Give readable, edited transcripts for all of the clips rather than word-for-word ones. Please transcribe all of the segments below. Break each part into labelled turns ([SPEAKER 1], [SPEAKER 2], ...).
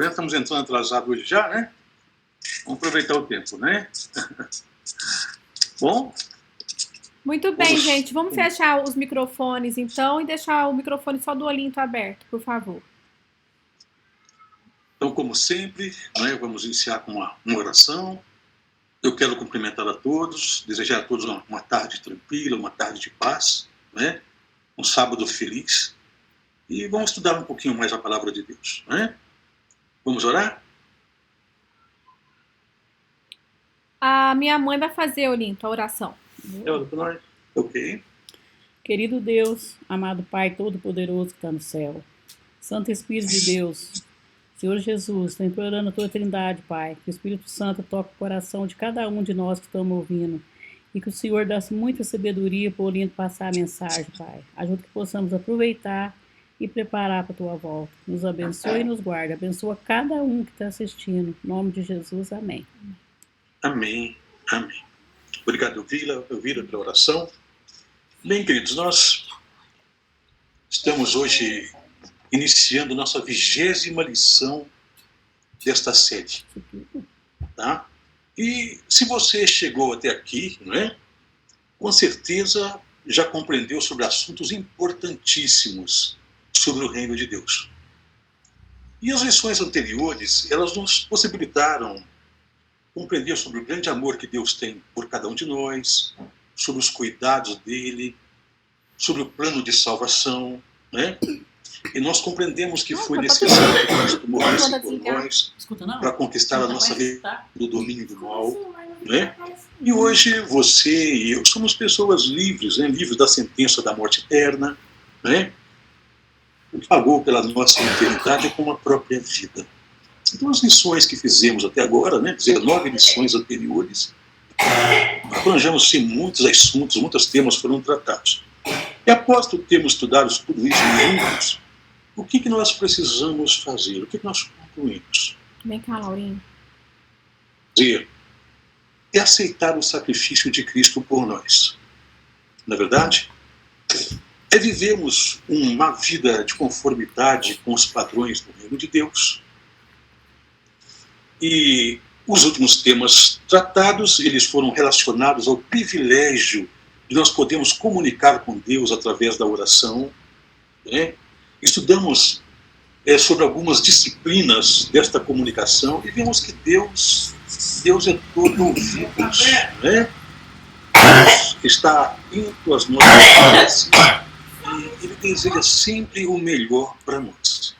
[SPEAKER 1] Já estamos entrando atrasado hoje já, né? Vamos aproveitar o tempo, né? Bom?
[SPEAKER 2] Muito bem, gente. Vamos fechar os microfones, então, e deixar o microfone só do Olinto aberto, por favor.
[SPEAKER 1] Então, como sempre, né, vamos iniciar com uma oração. Eu quero cumprimentar a todos, desejar a todos uma tarde tranquila, uma tarde de paz, né? Um sábado feliz. E vamos estudar um pouquinho mais a palavra de Deus, né? Vamos orar?
[SPEAKER 2] A minha mãe vai fazer, Olinto, a oração.
[SPEAKER 1] Eu, nós. Ok.
[SPEAKER 3] Querido Deus, amado Pai Todo-Poderoso que está no céu, Santo Espírito de Deus, Senhor Jesus, estou implorando a Tua Trindade, Pai, que o Espírito Santo toque o coração de cada um de nós que estamos ouvindo e que o Senhor dê muita sabedoria para o Olinto passar a mensagem, Pai. Ajuda que possamos aproveitar e preparar para a Tua volta. Nos abençoe e nos guarde. Abençoa cada um que está assistindo. Em nome de Jesus, amém.
[SPEAKER 1] Amém, amém. Obrigado, Elvira, pela oração. Bem, queridos, nós estamos hoje iniciando nossa 20ª lição desta série. Tá? E se você chegou até aqui, né, com certeza já compreendeu sobre assuntos importantíssimos sobre o reino de Deus. E as lições anteriores, elas nos possibilitaram compreender sobre o grande amor que Deus tem por cada um de nós, sobre os cuidados dele, sobre o plano de salvação, né? E nós compreendemos que foi necessário que Cristo morresse por nós para conquistar a nossa vida do domínio do mal, né? E hoje você e eu somos pessoas livres, né? Livres da sentença da morte eterna, né? Ele pagou pela nossa eternidade com a própria vida. Então, as lições que fizemos até agora, né, 19 lições anteriores, abrangemos sim muitos assuntos, muitos temas foram tratados. E após termos estudado tudo isso juntos, o que nós precisamos fazer? O que nós concluímos?
[SPEAKER 2] Vem cá, Laurinha.
[SPEAKER 1] É aceitar o sacrifício de Cristo por nós. Na verdade, é vivermos uma vida de conformidade com os padrões do reino de Deus. E os últimos temas tratados, eles foram relacionados ao privilégio de nós podermos comunicar com Deus através da oração, né? Estudamos sobre algumas disciplinas desta comunicação e vimos que Deus é todo ouvidos, né? Deus está atento às nossas preces e Ele deseja sempre o melhor para nós.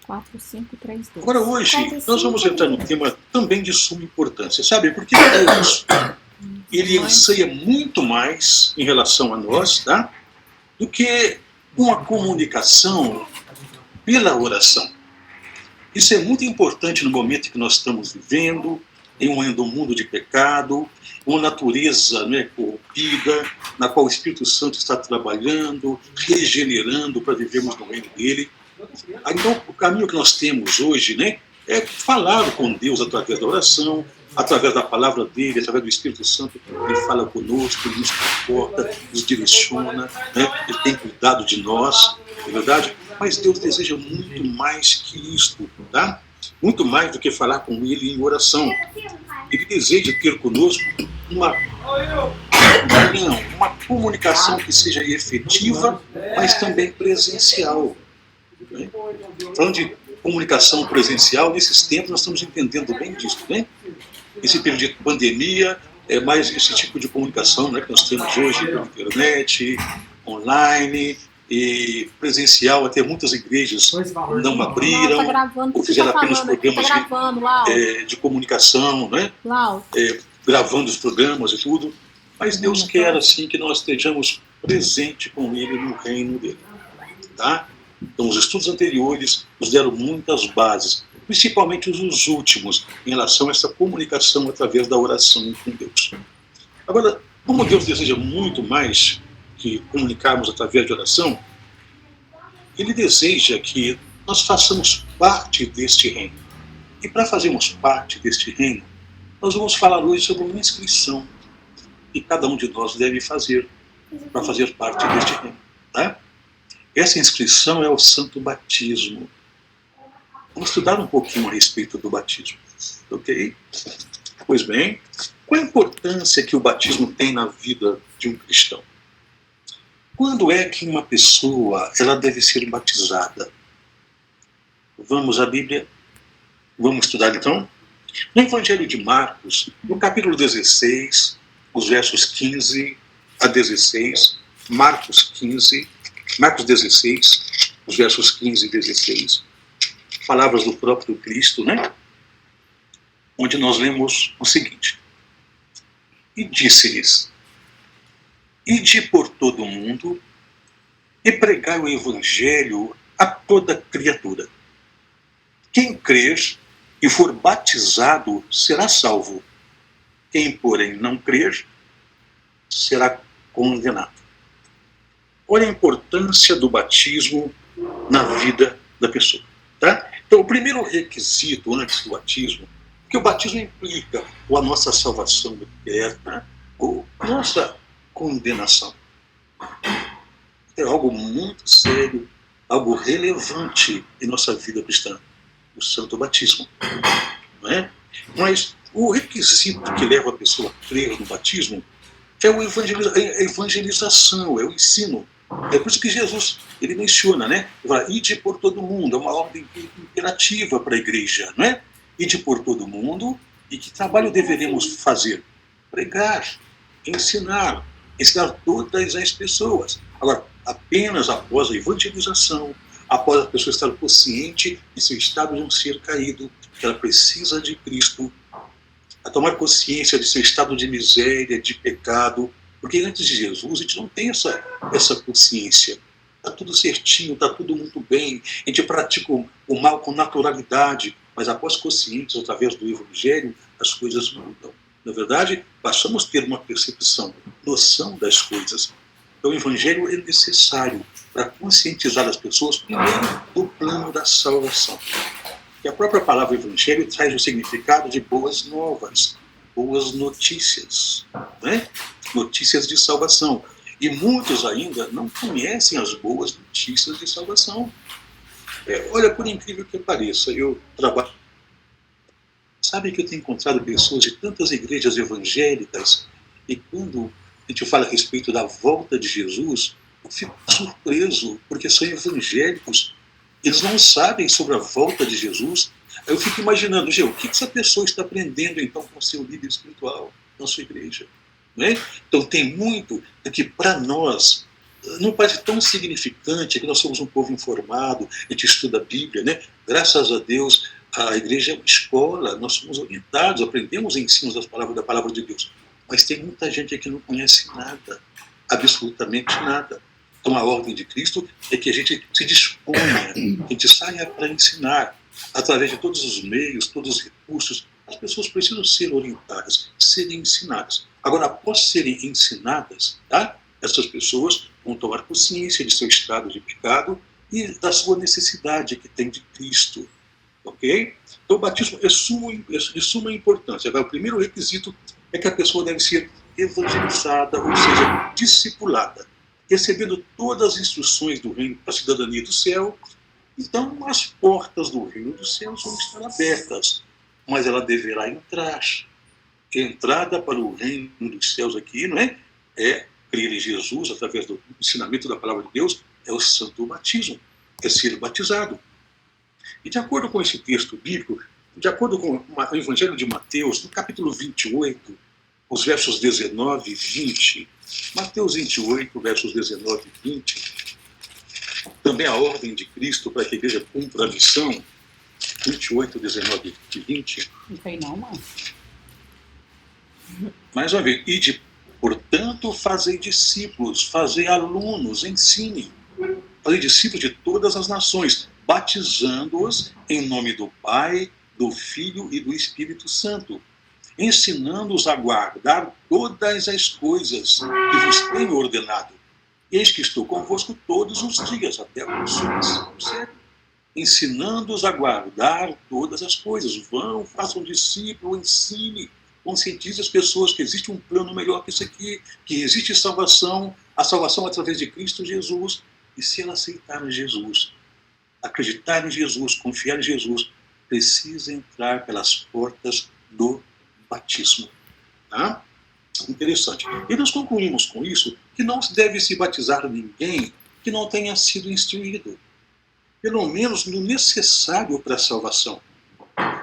[SPEAKER 2] 4, 5, 3, 2.
[SPEAKER 1] Agora hoje nós vamos entrar num tema também de suma importância, sabe? Porque Deus, Ele anseia muito mais em relação a nós, tá? Do que uma comunicação pela oração. Isso é muito importante no momento que nós estamos vivendo, em um mundo de pecado, uma natureza, né, corrompida, na qual o Espírito Santo está trabalhando, regenerando para vivermos no reino dele. Então, o caminho que nós temos hoje, né, é falar com Deus através da oração, através da palavra dele, através do Espírito Santo. Ele fala conosco, ele nos conforta, nos direciona, né, ele tem cuidado de nós, não é verdade? Mas Deus deseja muito mais que isto, tá? Muito mais do que falar com ele em oração. Ele deseja ter conosco uma comunicação que seja efetiva, mas também presencial. Né? Falando de comunicação presencial, nesses tempos nós estamos entendendo bem disso, né? Esse período de pandemia é mais esse tipo de comunicação, né, que nós temos hoje pela internet, online e presencial. Até muitas igrejas não abriram, ou fizeram apenas programas de comunicação, né? Gravando os programas e tudo. Mas Deus quer assim que nós estejamos presentes com Ele no reino dele, tá? Então, os estudos anteriores nos deram muitas bases, principalmente os últimos, em relação a essa comunicação através da oração com Deus. Agora, como Deus deseja muito mais que comunicarmos através de oração, Ele deseja que nós façamos parte deste reino. E para fazermos parte deste reino, nós vamos falar hoje sobre uma inscrição que cada um de nós deve fazer para fazer parte deste reino. Tá? Essa inscrição é o santo batismo. Vamos estudar um pouquinho a respeito do batismo. Ok? Pois bem, qual a importância que o batismo tem na vida de um cristão? Quando é que uma pessoa ela deve ser batizada? Vamos à Bíblia? Vamos estudar então? No Evangelho de Marcos, no capítulo 16, os versos 15 a 16, Marcos 16, os versos 15 e 16, palavras do próprio Cristo, né? Onde nós lemos o seguinte: e disse-lhes: ide por todo o mundo e pregai o Evangelho a toda criatura. Quem crer e for batizado será salvo. Quem, porém, não crer será condenado. Olha a importância do batismo na vida da pessoa. Tá? Então, o primeiro requisito antes do batismo, que o batismo implica ou a nossa salvação eterna ou nossa condenação. É algo muito sério, algo relevante em nossa vida cristã, o santo batismo. Não é? Mas o requisito que leva a pessoa a crer no batismo é a evangelização, é o ensino. É por isso que Jesus ele menciona, né? Ide por todo mundo, é uma ordem imperativa para a igreja, não é? Ide por todo mundo, e que trabalho deveremos fazer? Pregar, ensinar todas as pessoas. Agora, apenas após a evangelização, após a pessoa estar consciente de seu estado de um ser caído, que ela precisa de Cristo, a tomar consciência de seu estado de miséria, de pecado, porque antes de Jesus a gente não tem essa consciência. Está tudo certinho, está tudo muito bem, a gente pratica o mal com naturalidade, mas após conscientes, através do Evangelho, as coisas mudam. Na verdade, passamos a ter uma percepção, noção das coisas. Então o Evangelho é necessário para conscientizar as pessoas, primeiro, do plano da salvação. E a própria palavra Evangelho traz o significado de boas novas, boas notícias, né? Notícias de salvação. E muitos ainda não conhecem as boas notícias de salvação. Olha, por incrível que pareça, eu trabalho. Sabe que eu tenho encontrado pessoas de tantas igrejas evangélicas, e quando a gente fala a respeito da volta de Jesus, eu fico surpreso, porque são evangélicos, eles não sabem sobre a volta de Jesus. Eu fico imaginando, o que essa pessoa está aprendendo então com o seu líder espiritual na sua igreja? Não é? Então tem muito que para nós não parece tão significante, que nós somos um povo informado, a gente estuda a Bíblia, né? Graças a Deus, a igreja é uma escola, nós somos orientados, aprendemos ensinos da palavra de Deus, mas tem muita gente aqui que não conhece nada, absolutamente nada. Então a ordem de Cristo é que a gente se disponha, que a gente saia para ensinar, através de todos os meios, todos os recursos. As pessoas precisam ser orientadas, serem ensinadas. Agora, após serem ensinadas, tá? Essas pessoas vão tomar consciência de seu estado de pecado e da sua necessidade que tem de Cristo. Ok? Então o batismo é de suma importância. Agora, o primeiro requisito é que a pessoa deve ser evangelizada, ou seja, discipulada, recebendo todas as instruções do reino para a cidadania do céu. Então as portas do reino dos céus vão estar abertas, mas ela deverá entrar. A entrada para o reino dos céus aqui, não é? É crer em Jesus através do ensinamento da palavra de Deus, é o santo batismo, é ser batizado. E de acordo com esse texto bíblico, de acordo com o Evangelho de Mateus, no capítulo 28, os versos 19 e 20, Mateus 28, versos 19 e 20, também a ordem de Cristo para que a igreja cumpra a missão, 28, 19 e 20.
[SPEAKER 3] Não tem não, mano.
[SPEAKER 1] Mais uma vez, ide, portanto, fazei discípulos, fazei alunos, ensine. Fazei discípulos de todas as nações, batizando-os em nome do Pai, do Filho e do Espírito Santo, ensinando-os a guardar todas as coisas que vos tenho ordenado. Eis que estou convosco todos os dias, até a consumação do século. Ensinando-os a guardar todas as coisas. Vão, façam discípulo, ensine, conscientize as pessoas que existe um plano melhor que isso aqui, que existe salvação, a salvação através de Cristo Jesus. E se ela aceitar Jesus, acreditar em Jesus, confiar em Jesus, precisa entrar pelas portas do batismo. Tá? Interessante. E nós concluímos com isso que não deve se batizar ninguém que não tenha sido instruído, pelo menos no necessário para a salvação.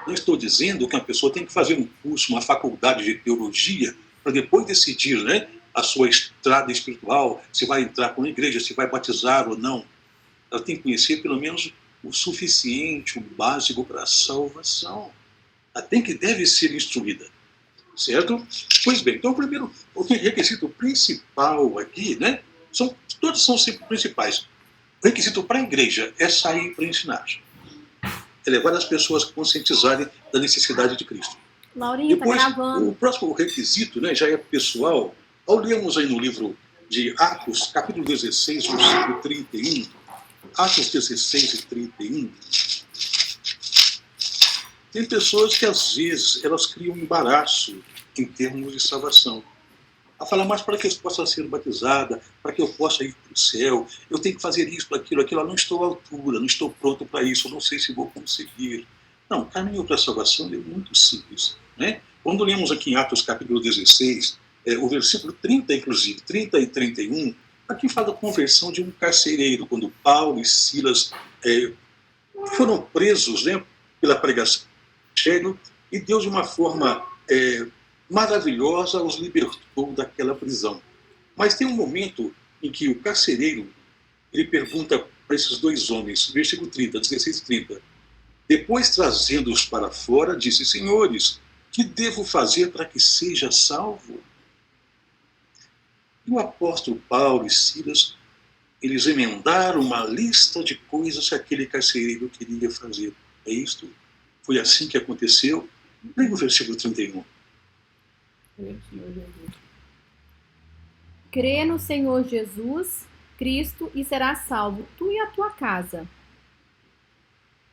[SPEAKER 1] Não estou dizendo que uma pessoa tem que fazer um curso, uma faculdade de teologia, para depois decidir, né, a sua estrada espiritual, se vai entrar com a igreja, se vai batizar ou não. Ela tem que conhecer pelo menos o suficiente, o básico para a salvação. Ela deve ser instruída. Certo? Pois bem, então o requisito principal aqui, né? Todos são sempre principais. O requisito para a igreja é sair para ensinar. É levar as pessoas a conscientizarem da necessidade de Cristo.
[SPEAKER 2] Laurinha,
[SPEAKER 1] depois,
[SPEAKER 2] tá gravando.
[SPEAKER 1] O próximo requisito, né, já é pessoal. Ao lermos aí no livro de Atos, capítulo 16, versículo 31, Atos 16 e 31, tem pessoas que, às vezes, elas criam um embaraço em termos de salvação. A falar, mas para que eu possa ser batizada, para que eu possa ir para o céu, eu tenho que fazer isso, aquilo, eu não estou à altura, não estou pronto para isso, eu não sei se vou conseguir. Não, o caminho para a salvação é muito simples. Né? Quando lemos aqui em Atos capítulo 16, o versículo 30, inclusive, 30 e 31, aqui fala da conversão de um carcereiro, quando Paulo e Silas foram presos, né, pela pregação e Deus, de uma forma maravilhosa, os libertou daquela prisão. Mas tem um momento em que o carcereiro ele pergunta para esses dois homens, versículo 30, 16 e 30, depois trazendo-os para fora, disse, senhores, que devo fazer para que seja salvo? E o apóstolo Paulo e Silas, eles emendaram uma lista de coisas que aquele carcereiro queria fazer. É isto? Foi assim que aconteceu? Leia o versículo 31.
[SPEAKER 2] Crê no Senhor Jesus Cristo e serás salvo, tu e a tua casa.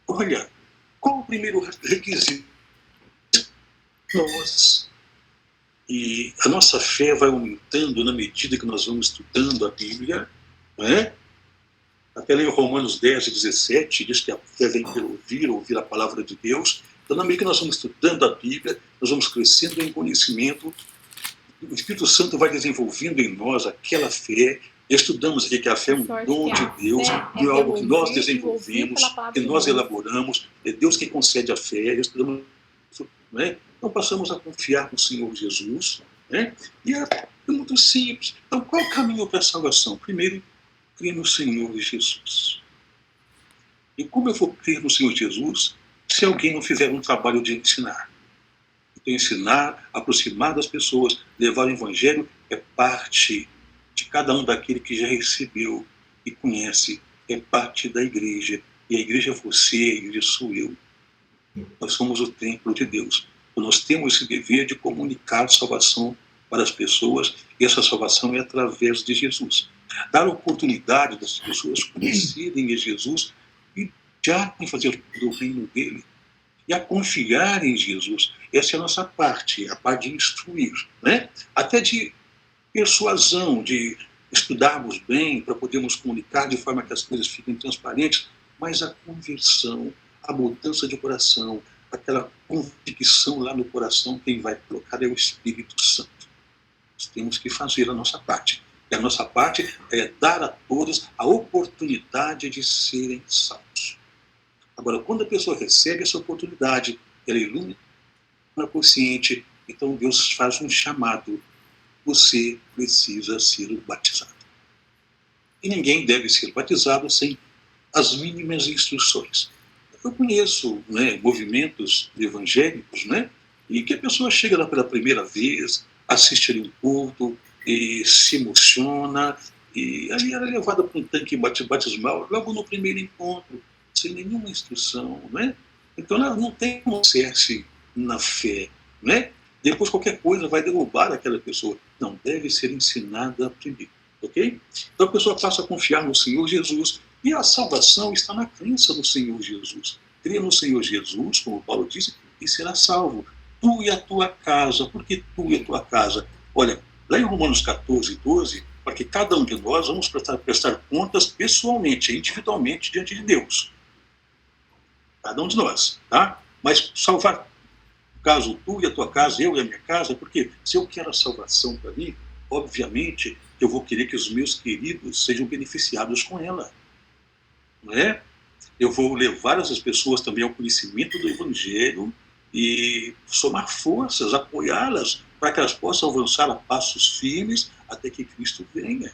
[SPEAKER 1] Olha, qual o primeiro requisito? Nós. E a nossa fé vai aumentando na medida que nós vamos estudando a Bíblia, não é? Até em Romanos 10 e 17, diz que a fé vem pelo ouvir a palavra de Deus. Então, na medida que nós vamos estudando a Bíblia, nós vamos crescendo em conhecimento, o Espírito Santo vai desenvolvendo em nós aquela fé. Estudamos aqui que a fé é um dom de Deus, é algo que nós desenvolvemos, que nós elaboramos, é Deus quem concede a fé, estudamos, né? Então passamos a confiar no Senhor Jesus, né? E é muito simples. Então, qual é o caminho para a salvação? Primeiro, crer no Senhor Jesus. E como eu vou crer no Senhor Jesus se alguém não fizer um trabalho de ensinar? Então, ensinar, aproximar das pessoas, levar o Evangelho é parte de cada um daquele que já recebeu e conhece, é parte da igreja. E a igreja é você, a igreja sou eu. Nós somos o templo de Deus. Então, nós temos esse dever de comunicar salvação para as pessoas, e essa salvação é através de Jesus. Dar oportunidade das pessoas conhecerem a Jesus e já fazer do reino dele. E a confiar em Jesus. Essa é a nossa parte, a parte de instruir, né? Até de persuasão, de estudarmos bem para podermos comunicar de forma que as coisas fiquem transparentes, mas a conversão, a mudança de coração, aquela convicção lá no coração, quem vai colocar é o Espírito Santo. Nós temos que fazer a nossa parte. E a nossa parte é dar a todos a oportunidade de serem salvos. Agora, quando a pessoa recebe essa oportunidade, ela ilumina a consciente, então Deus faz um chamado. Você precisa ser batizado. E ninguém deve ser batizado sem as mínimas instruções. Eu conheço, né, movimentos evangélicos, né, e que a pessoa chega lá pela primeira vez, assiste ali um culto, e se emociona, e aí ela é levada para um tanque batismal logo no primeiro encontro, sem nenhuma instrução, né? Então ela não tem como ser-se na fé, né? Depois qualquer coisa vai derrubar aquela pessoa. Não, deve ser ensinada primeiro, ok? Então a pessoa passa a confiar no Senhor Jesus, e a salvação está na crença no Senhor Jesus. Crê no Senhor Jesus, como Paulo disse, e será salvo. Tu e a tua casa. Por que tu e a tua casa? Olha, lá em Romanos 14, 12, para que cada um de nós vamos prestar contas pessoalmente, individualmente, diante de Deus. cada um de nós, tá? Mas salvar, no caso, tu e a tua casa, eu e a minha casa, porque se eu quero a salvação para mim, obviamente eu vou querer que os meus queridos sejam beneficiados com ela, não é? Eu vou levar essas pessoas também ao conhecimento do Evangelho e somar forças, apoiá-las, para que elas possam avançar a passos firmes até que Cristo venha.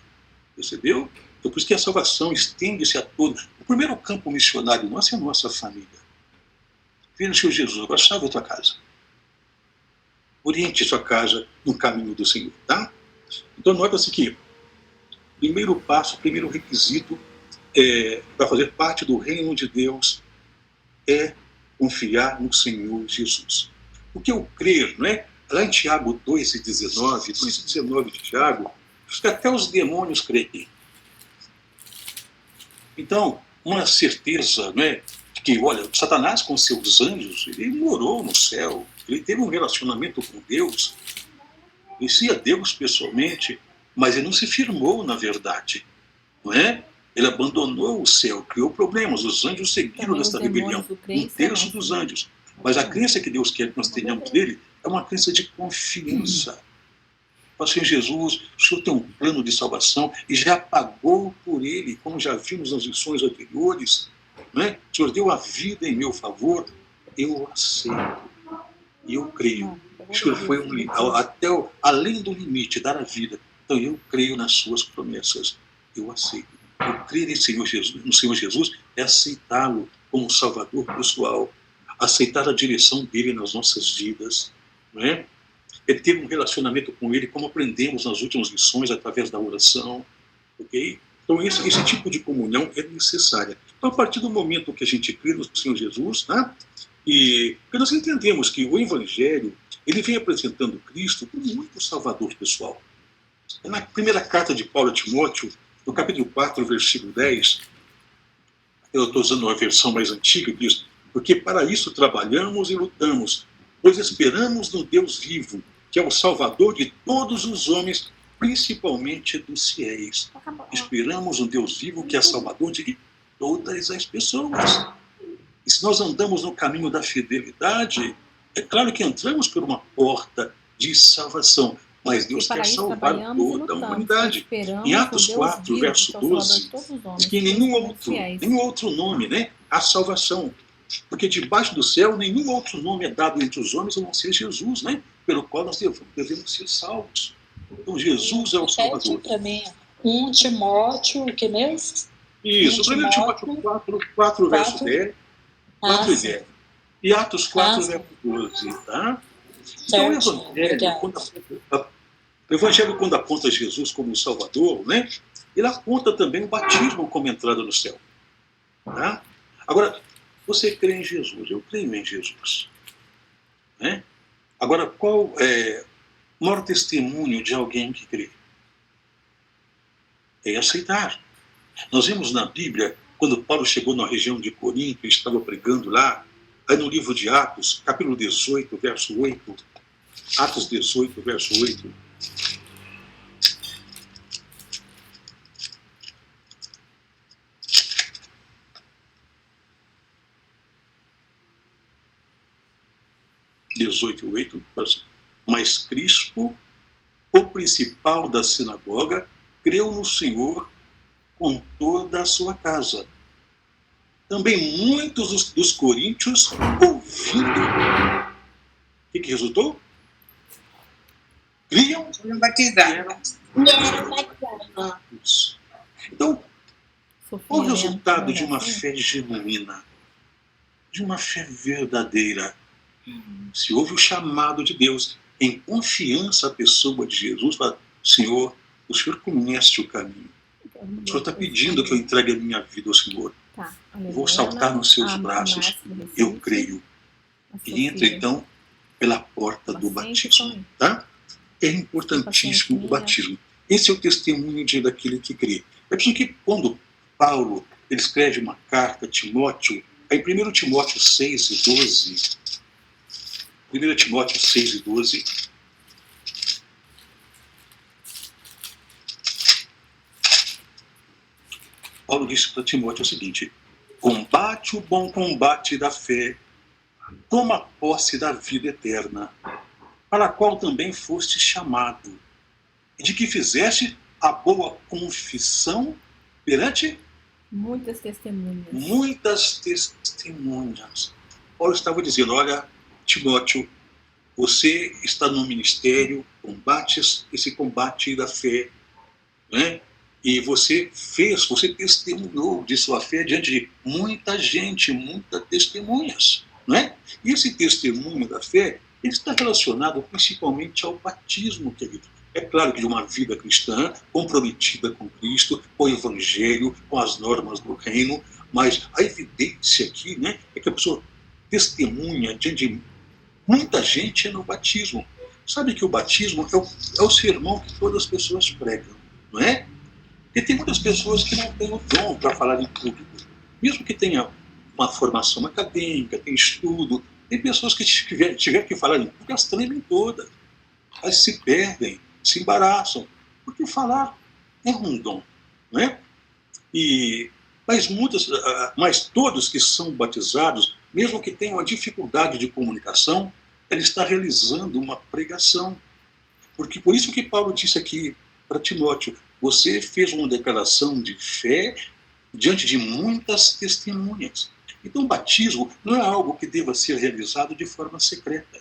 [SPEAKER 1] Percebeu? Então, por isso que a salvação estende-se a todos. O primeiro campo missionário nosso é a nossa família. Venha no Senhor Jesus, agora salve a tua casa. Oriente a sua casa no caminho do Senhor, tá? Então, nota-se que primeiro passo, primeiro requisito para fazer parte do reino de Deus é confiar no Senhor Jesus. Porque o crer, não é? Lá em Tiago 2,19 de Tiago, diz que até os demônios creem. Então, uma certeza, não é? De que, olha, Satanás com seus anjos, ele morou no céu, ele teve um relacionamento com Deus, conhecia Deus pessoalmente, mas ele não se firmou na verdade, não é? Ele abandonou o céu, criou problemas, os anjos seguiram nesta rebelião, um terço dos anjos. Mas a crença que Deus quer que nós tenhamos nele é uma crença de confiança. Assim, Jesus, o Senhor tem um plano de salvação e já pagou por ele, como já vimos nas lições anteriores, né? O Senhor deu a vida em meu favor, eu aceito e eu creio. O Senhor foi além do limite, dar a vida. Então eu creio nas suas promessas, eu aceito. Eu crer no Senhor Jesus é aceitá-lo como Salvador pessoal, aceitar a direção dele nas nossas vidas, não é? É ter um relacionamento com ele, como aprendemos nas últimas lições, através da oração, ok? Então esse tipo de comunhão é necessária. Então, a partir do momento que a gente crê no Senhor Jesus, né? E nós entendemos que o Evangelho, ele vem apresentando Cristo como muito Salvador pessoal. Na primeira carta de Paulo a Timóteo, no capítulo 4, versículo 10, eu estou usando uma versão mais antiga, que diz: porque para isso trabalhamos e lutamos, pois esperamos no Deus vivo, que é o Salvador de todos os homens, principalmente dos fiéis. Esperamos no Deus vivo, que é Salvador de todas as pessoas. E se nós andamos no caminho da fidelidade, é claro que entramos por uma porta de salvação, mas Deus quer salvar toda a humanidade. Em Atos 4, verso 12, diz que em nenhum outro nome, né, há salvação. Porque debaixo do céu nenhum outro nome é dado entre os homens a não ser Jesus, né, pelo qual nós devemos ser salvos. Então Jesus é o Salvador.
[SPEAKER 4] Repete para mim, 1 Timóteo, o que mesmo?
[SPEAKER 1] Isso, 1 Timóteo 4, verso 10, 4 e 10. E Atos 4, verso 12, tá? Então, o Evangelho, quando aponta Jesus como Salvador, né, ele aponta também o batismo como entrada no céu. Tá? Agora, você crê em Jesus, eu creio em Jesus. Né? Agora, qual é o maior testemunho de alguém que crê? É aceitar. Nós vimos na Bíblia, quando Paulo chegou na região de Corinto e estava pregando lá, aí no livro de Atos, capítulo 18, verso 8, Atos 18, verso 8. Mas Crispo, o principal da sinagoga, creu no Senhor com toda a sua casa. Também muitos dos coríntios, ouvindo, o que resultou? Criam e
[SPEAKER 4] batizados.
[SPEAKER 1] Então, o resultado de uma fé genuína, de uma fé verdadeira, se houve o chamado de Deus em confiança à pessoa de Jesus, fala: Senhor, o Senhor conhece o caminho. O Senhor está pedindo que eu entregue a minha vida ao Senhor.
[SPEAKER 2] Tá,
[SPEAKER 1] vou saltar nos seus braços, eu creio. E entra então pela porta do batismo. Tá? É importantíssimo o batismo. Esse é o testemunho daquele que crê. É por isso que quando Paulo ele escreve uma carta a Timóteo, em 1 Timóteo 6 e 12, 1 Timóteo 6 e 12, Paulo disse para Timóteo o seguinte: combate combate o bom combate da fé, toma posse da vida eterna, para a qual também foste chamado, e de que fizeste a boa confissão perante
[SPEAKER 2] Muitas testemunhas.
[SPEAKER 1] muitas testemunhas. Paulo estava dizendo, olha, Timóteo, você está no ministério, combates esse combate da fé, né? E você testemunhou de sua fé diante de muita gente, muitas testemunhas, né? E esse testemunho da fé, ele está relacionado principalmente ao batismo, querido. É claro que de uma vida cristã, comprometida com Cristo, com o Evangelho, com as normas do reino, mas a evidência aqui, né, é que a pessoa testemunha diante de muita gente no batismo. Sabe que o batismo é o sermão que todas as pessoas pregam, não é? Porque tem muitas pessoas que não têm o dom para falar em público. Mesmo que tenha uma formação acadêmica, tem estudo, tem pessoas que tiver que falar em público, elas tremem todas. Elas se perdem, se embaraçam, porque falar é um dom, não é? Mas todos que são batizados, mesmo que tenham uma dificuldade de comunicação, ele está realizando uma pregação. Porque por isso que Paulo disse aqui para Timóteo, você fez uma declaração de fé diante de muitas testemunhas. Então o batismo não é algo que deva ser realizado de forma secreta.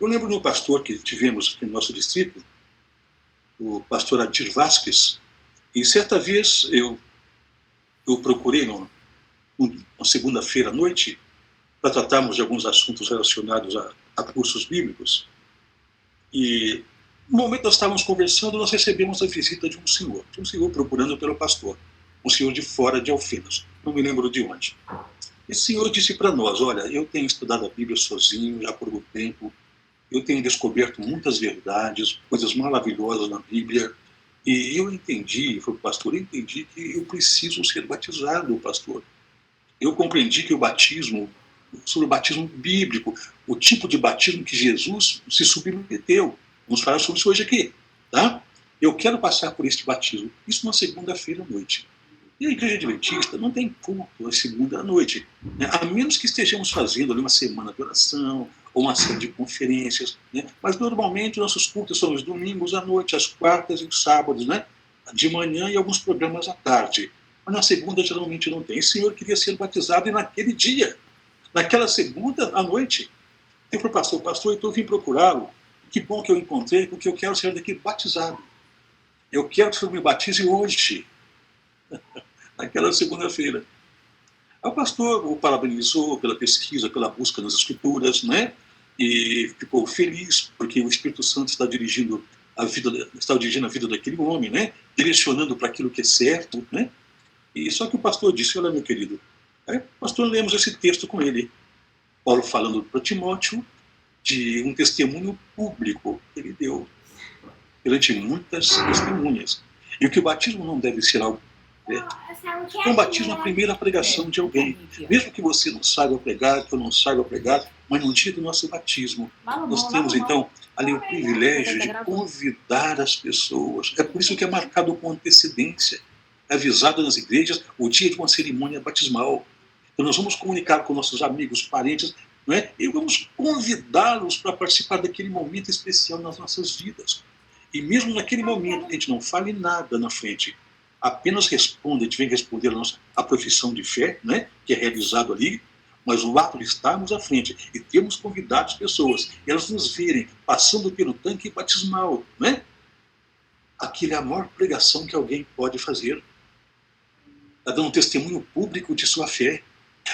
[SPEAKER 1] Eu lembro de um pastor que tivemos aqui no nosso distrito, o pastor Adir Vasquez, e certa vez eu procurei uma segunda-feira à noite para tratarmos de alguns assuntos relacionados a cursos bíblicos. E no momento que nós estávamos conversando, nós recebemos a visita de um senhor procurando pelo pastor, um senhor de fora de Alfenas, não me lembro de onde. Esse senhor disse para nós, olha, eu tenho estudado a Bíblia sozinho já por um tempo, eu tenho descoberto muitas verdades, coisas maravilhosas na Bíblia, e eu entendi, foi o pastor, eu entendi que eu preciso ser batizado, pastor. Eu compreendi que o batismo, sobre o batismo bíblico, o tipo de batismo que Jesus se submeteu. Vamos falar sobre isso hoje aqui, tá? Eu quero passar por este batismo. Isso na segunda-feira à noite. E a Igreja Adventista não tem culto na segunda à noite, né? A menos que estejamos fazendo ali uma semana de oração, ou uma série de conferências, né? Mas normalmente nossos cultos são os domingos à noite, às quartas e os sábados, né? De manhã e alguns programas à tarde. Mas na segunda geralmente não tem. Esse senhor queria ser batizado e naquele dia, naquela segunda à noite, eu falei, pastor, então eu vim procurá-lo. Que bom que eu encontrei, porque eu quero ser daqui batizado. Eu quero que o senhor me batize hoje, naquela segunda-feira. O pastor o parabenizou pela pesquisa, pela busca nas escrituras, né? E ficou feliz, porque o Espírito Santo está dirigindo a vida daquele homem, né? Direcionando para aquilo que é certo, né? E só que o pastor disse, olha, meu querido, pastor, lemos esse texto com ele. Paulo falando para Timóteo de um testemunho público que ele deu perante muitas testemunhas. E que o batismo não deve ser algo o batismo é a primeira pregação de alguém. Mesmo que você não saiba pregar, que eu não saiba pregar, mas no dia do nosso batismo, nós temos então ali o privilégio de convidar as pessoas. É por isso que é marcado com antecedência. É avisado nas igrejas o dia de uma cerimônia batismal. Então nós vamos comunicar com nossos amigos, parentes, não é? E vamos convidá-los para participar daquele momento especial nas nossas vidas. E mesmo naquele momento, a gente não fale nada na frente, apenas responde, a gente vem responder a profissão de fé, né, que é realizado ali, mas o ato de estarmos à frente e termos convidado as pessoas, e elas nos verem passando pelo tanque batismal, né? Aquilo é a maior pregação que alguém pode fazer. Está dando um testemunho público de sua fé.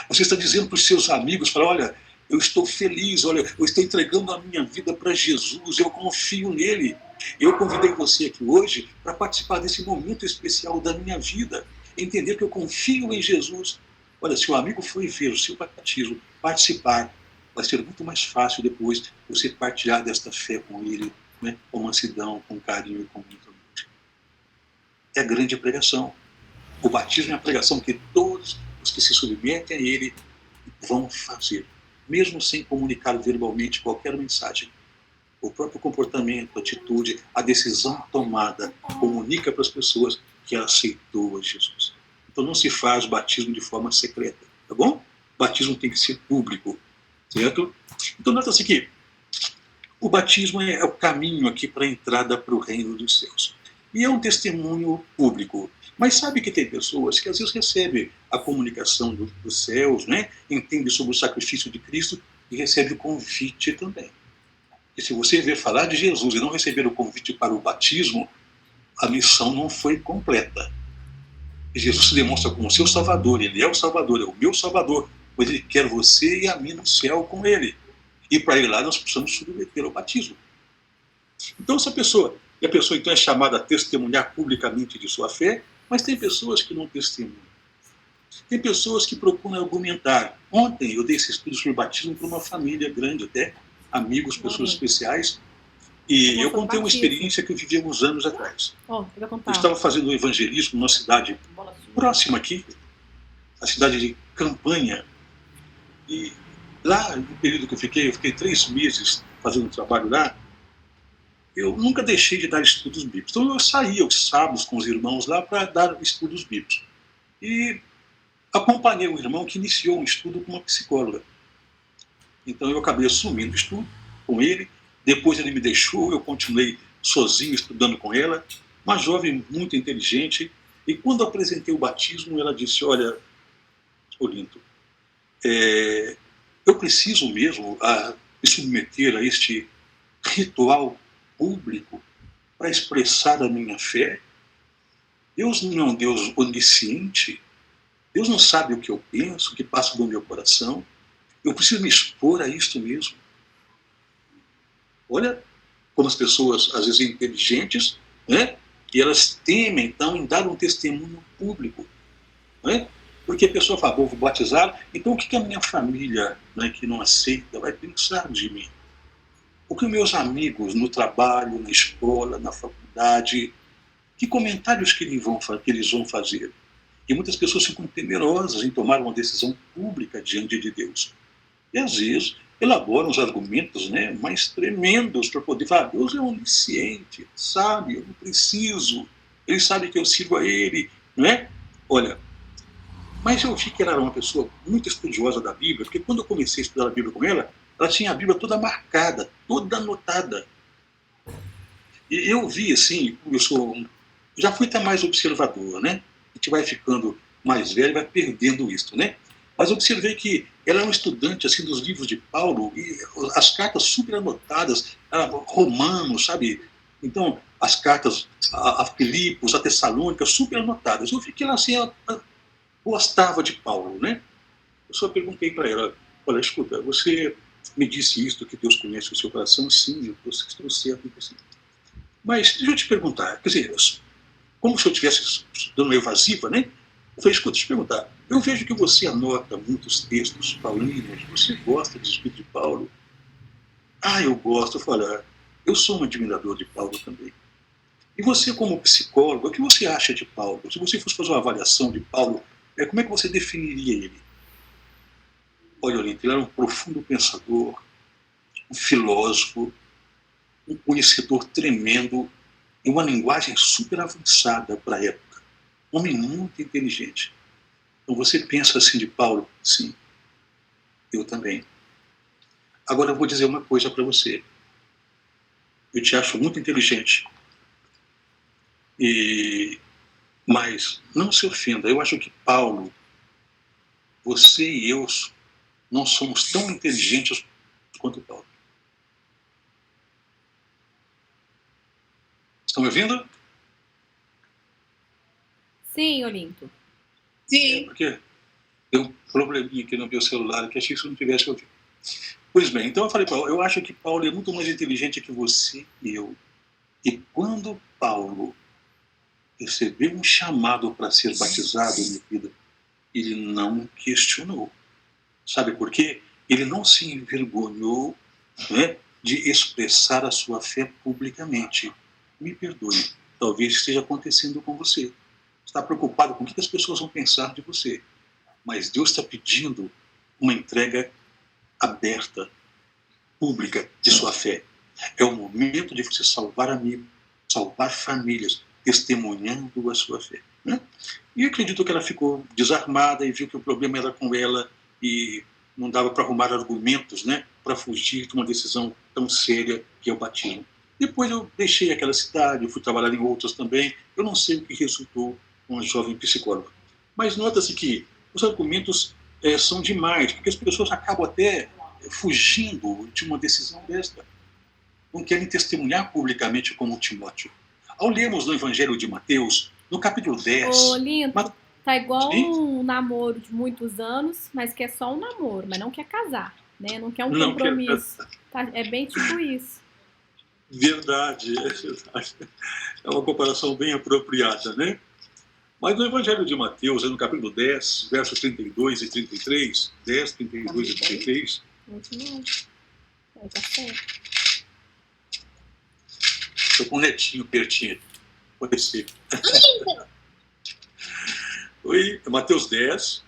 [SPEAKER 1] Você está dizendo para os seus amigos, fala, olha, eu estou feliz, olha, eu estou entregando a minha vida para Jesus, eu confio nele. Eu convidei você aqui hoje para participar desse momento especial da minha vida, entender que eu confio em Jesus. Olha, se o amigo for ver o seu batismo, participar, vai ser muito mais fácil depois você partilhar desta fé com ele, né? Com mansidão, com carinho e com muito amor. É a grande pregação. O batismo é a pregação que todos os que se submetem a ele vão fazer, mesmo sem comunicar verbalmente qualquer mensagem. O próprio comportamento, a atitude, a decisão tomada comunica para as pessoas que ela aceitou a Jesus. Então não se faz batismo de forma secreta. tá bom? O batismo tem que ser público, certo? Então, nota-se que o batismo é o caminho aqui para a entrada para o reino dos céus. E é um testemunho público. Mas sabe que tem pessoas que às vezes recebem a comunicação dos céus, né? Entendem sobre o sacrifício de Cristo e recebem o convite também. E se você ver falar de Jesus e não receber o convite para o batismo, a missão não foi completa. E Jesus se demonstra como seu Salvador, ele é o Salvador, é o meu Salvador, pois ele quer você e a mim no céu com ele. E para ir lá nós precisamos submeter ao batismo. Então essa pessoa, e a pessoa então é chamada a testemunhar publicamente de sua fé, mas tem pessoas que não testemunham. Tem pessoas que procuram argumentar. Ontem eu dei esse estudo sobre batismo para uma família grande até, amigos, pessoas especiais, e eu contei uma experiência que eu vivi alguns anos atrás. Eu estava fazendo um evangelismo numa cidade próxima aqui, a cidade de Campanha, e lá, no período que eu fiquei 3 meses fazendo um trabalho lá, eu nunca deixei de dar estudos bíblicos. Então eu saía aos sábados com os irmãos lá para dar estudos bíblicos. E acompanhei um irmão que iniciou um estudo com uma psicóloga. Então eu acabei assumindo o estudo com ele, depois ele me deixou, eu continuei sozinho estudando com ela, uma jovem muito inteligente, e quando apresentei o batismo, ela disse, olha, Olinto, eu preciso mesmo me submeter a este ritual público para expressar a minha fé. Deus não é um Deus onisciente, Deus não sabe o que eu penso, o que passa no meu coração, eu preciso me expor a isto mesmo. Olha como as pessoas, às vezes inteligentes, né? E elas temem, então, em dar um testemunho público. Né? Porque a pessoa fala, vou batizar, então o que a minha família, né, que não aceita vai pensar de mim? O que meus amigos no trabalho, na escola, na faculdade, que comentários que eles vão fazer? E muitas pessoas ficam temerosas em tomar uma decisão pública diante de Deus. E às vezes elaboram os argumentos, né, mais tremendos para poder falar, Deus é onisciente, sabe, eu não preciso, ele sabe que eu sirvo a ele, não é? Olha, mas eu vi que ela era uma pessoa muito estudiosa da Bíblia, porque quando eu comecei a estudar a Bíblia com ela tinha a Bíblia toda marcada, toda anotada. E eu vi assim, já fui até mais observador, né? A gente vai ficando mais velho, vai perdendo isso, né? Mas eu observei que ela é uma estudante assim dos livros de Paulo, e as cartas super anotadas, Romanos, sabe? Então, as cartas a Filipos, a Tessalônica, super anotadas. Eu vi que ela assim, ela gostava de Paulo, né? Eu só perguntei para ela, olha, escuta, você me disse isto, que Deus conhece o seu coração? Sim, eu estou certo. Assim. Mas deixa eu te perguntar, quer dizer, como se eu estivesse dando evasiva, né? Eu falei, escuta, deixa eu te perguntar, eu vejo que você anota muitos textos paulinos, você gosta do Espírito de Paulo? Eu gosto. Eu falei, eu sou um admirador de Paulo também. E você, como psicólogo, o que você acha de Paulo? Se você fosse fazer uma avaliação de Paulo, como é que você definiria ele? Olha, Olinto, ele era um profundo pensador, um filósofo, um conhecedor tremendo e uma linguagem super avançada para a época. Um homem muito inteligente. Então você pensa assim de Paulo? Sim, eu também. Agora eu vou dizer uma coisa para você. Eu te acho muito inteligente. Mas não se ofenda, eu acho que Paulo, você e eu não somos tão inteligentes quanto Paulo. Estão me ouvindo?
[SPEAKER 2] Sim, Olinto.
[SPEAKER 4] Sim.
[SPEAKER 1] Porque tem um probleminha aqui no meu celular que achei que você não tivesse ouvido. Pois bem, então eu falei para Paulo, eu acho que Paulo é muito mais inteligente que você e eu. E quando Paulo recebeu um chamado para ser batizado em minha vida, ele não questionou. Sabe por quê? Ele não se envergonhou, né, de expressar a sua fé publicamente. Me perdoe, talvez esteja acontecendo com você. Está preocupado com o que as pessoas vão pensar de você. Mas Deus está pedindo uma entrega aberta, pública de sua fé. É o momento de você salvar amigos, salvar famílias, testemunhando a sua fé. né? E acredito que ela ficou desarmada e viu que o problema era com ela e não dava para arrumar argumentos, né, para fugir de uma decisão tão séria que é o batismo. Depois eu deixei aquela cidade, eu fui trabalhar em outras também. Eu não sei o que resultou com a jovem psicóloga. Mas nota-se que os argumentos são demais, porque as pessoas acabam até fugindo de uma decisão desta. Não querem testemunhar publicamente como Timóteo. Ao lermos no Evangelho de Mateus, no capítulo 10...
[SPEAKER 2] Ô, Lindo, tá igual
[SPEAKER 1] Sim?
[SPEAKER 2] um namoro de muitos anos, mas que é só um namoro, mas não quer casar, né? Não quer um
[SPEAKER 1] Não quer
[SPEAKER 2] compromisso. Tá, é bem tipo isso.
[SPEAKER 1] Verdade, é verdade. É uma comparação bem apropriada, né? Mas no Evangelho de Mateus, no capítulo 10, versos 32 e 33, 10, 32 e 33...
[SPEAKER 2] Continua. Vai dar certo.
[SPEAKER 1] Estou com um netinho pertinho. Pode ser. Oi, Mateus 10,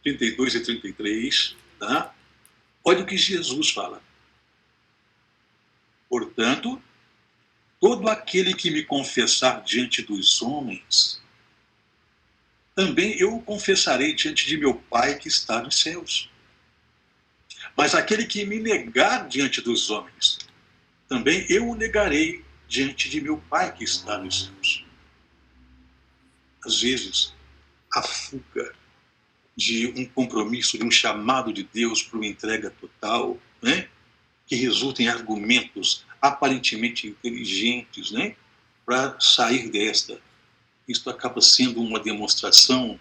[SPEAKER 1] 32 e 33, tá? Olha o que Jesus fala. Portanto, todo aquele que me confessar diante dos homens, também eu o confessarei diante de meu Pai que está nos céus. Mas aquele que me negar diante dos homens, também eu o negarei diante de meu Pai que está nos céus. Às vezes, a fuga de um compromisso, de um chamado de Deus para uma entrega total, né, que resulta em argumentos aparentemente inteligentes, né, para sair desta. Isso acaba sendo uma demonstração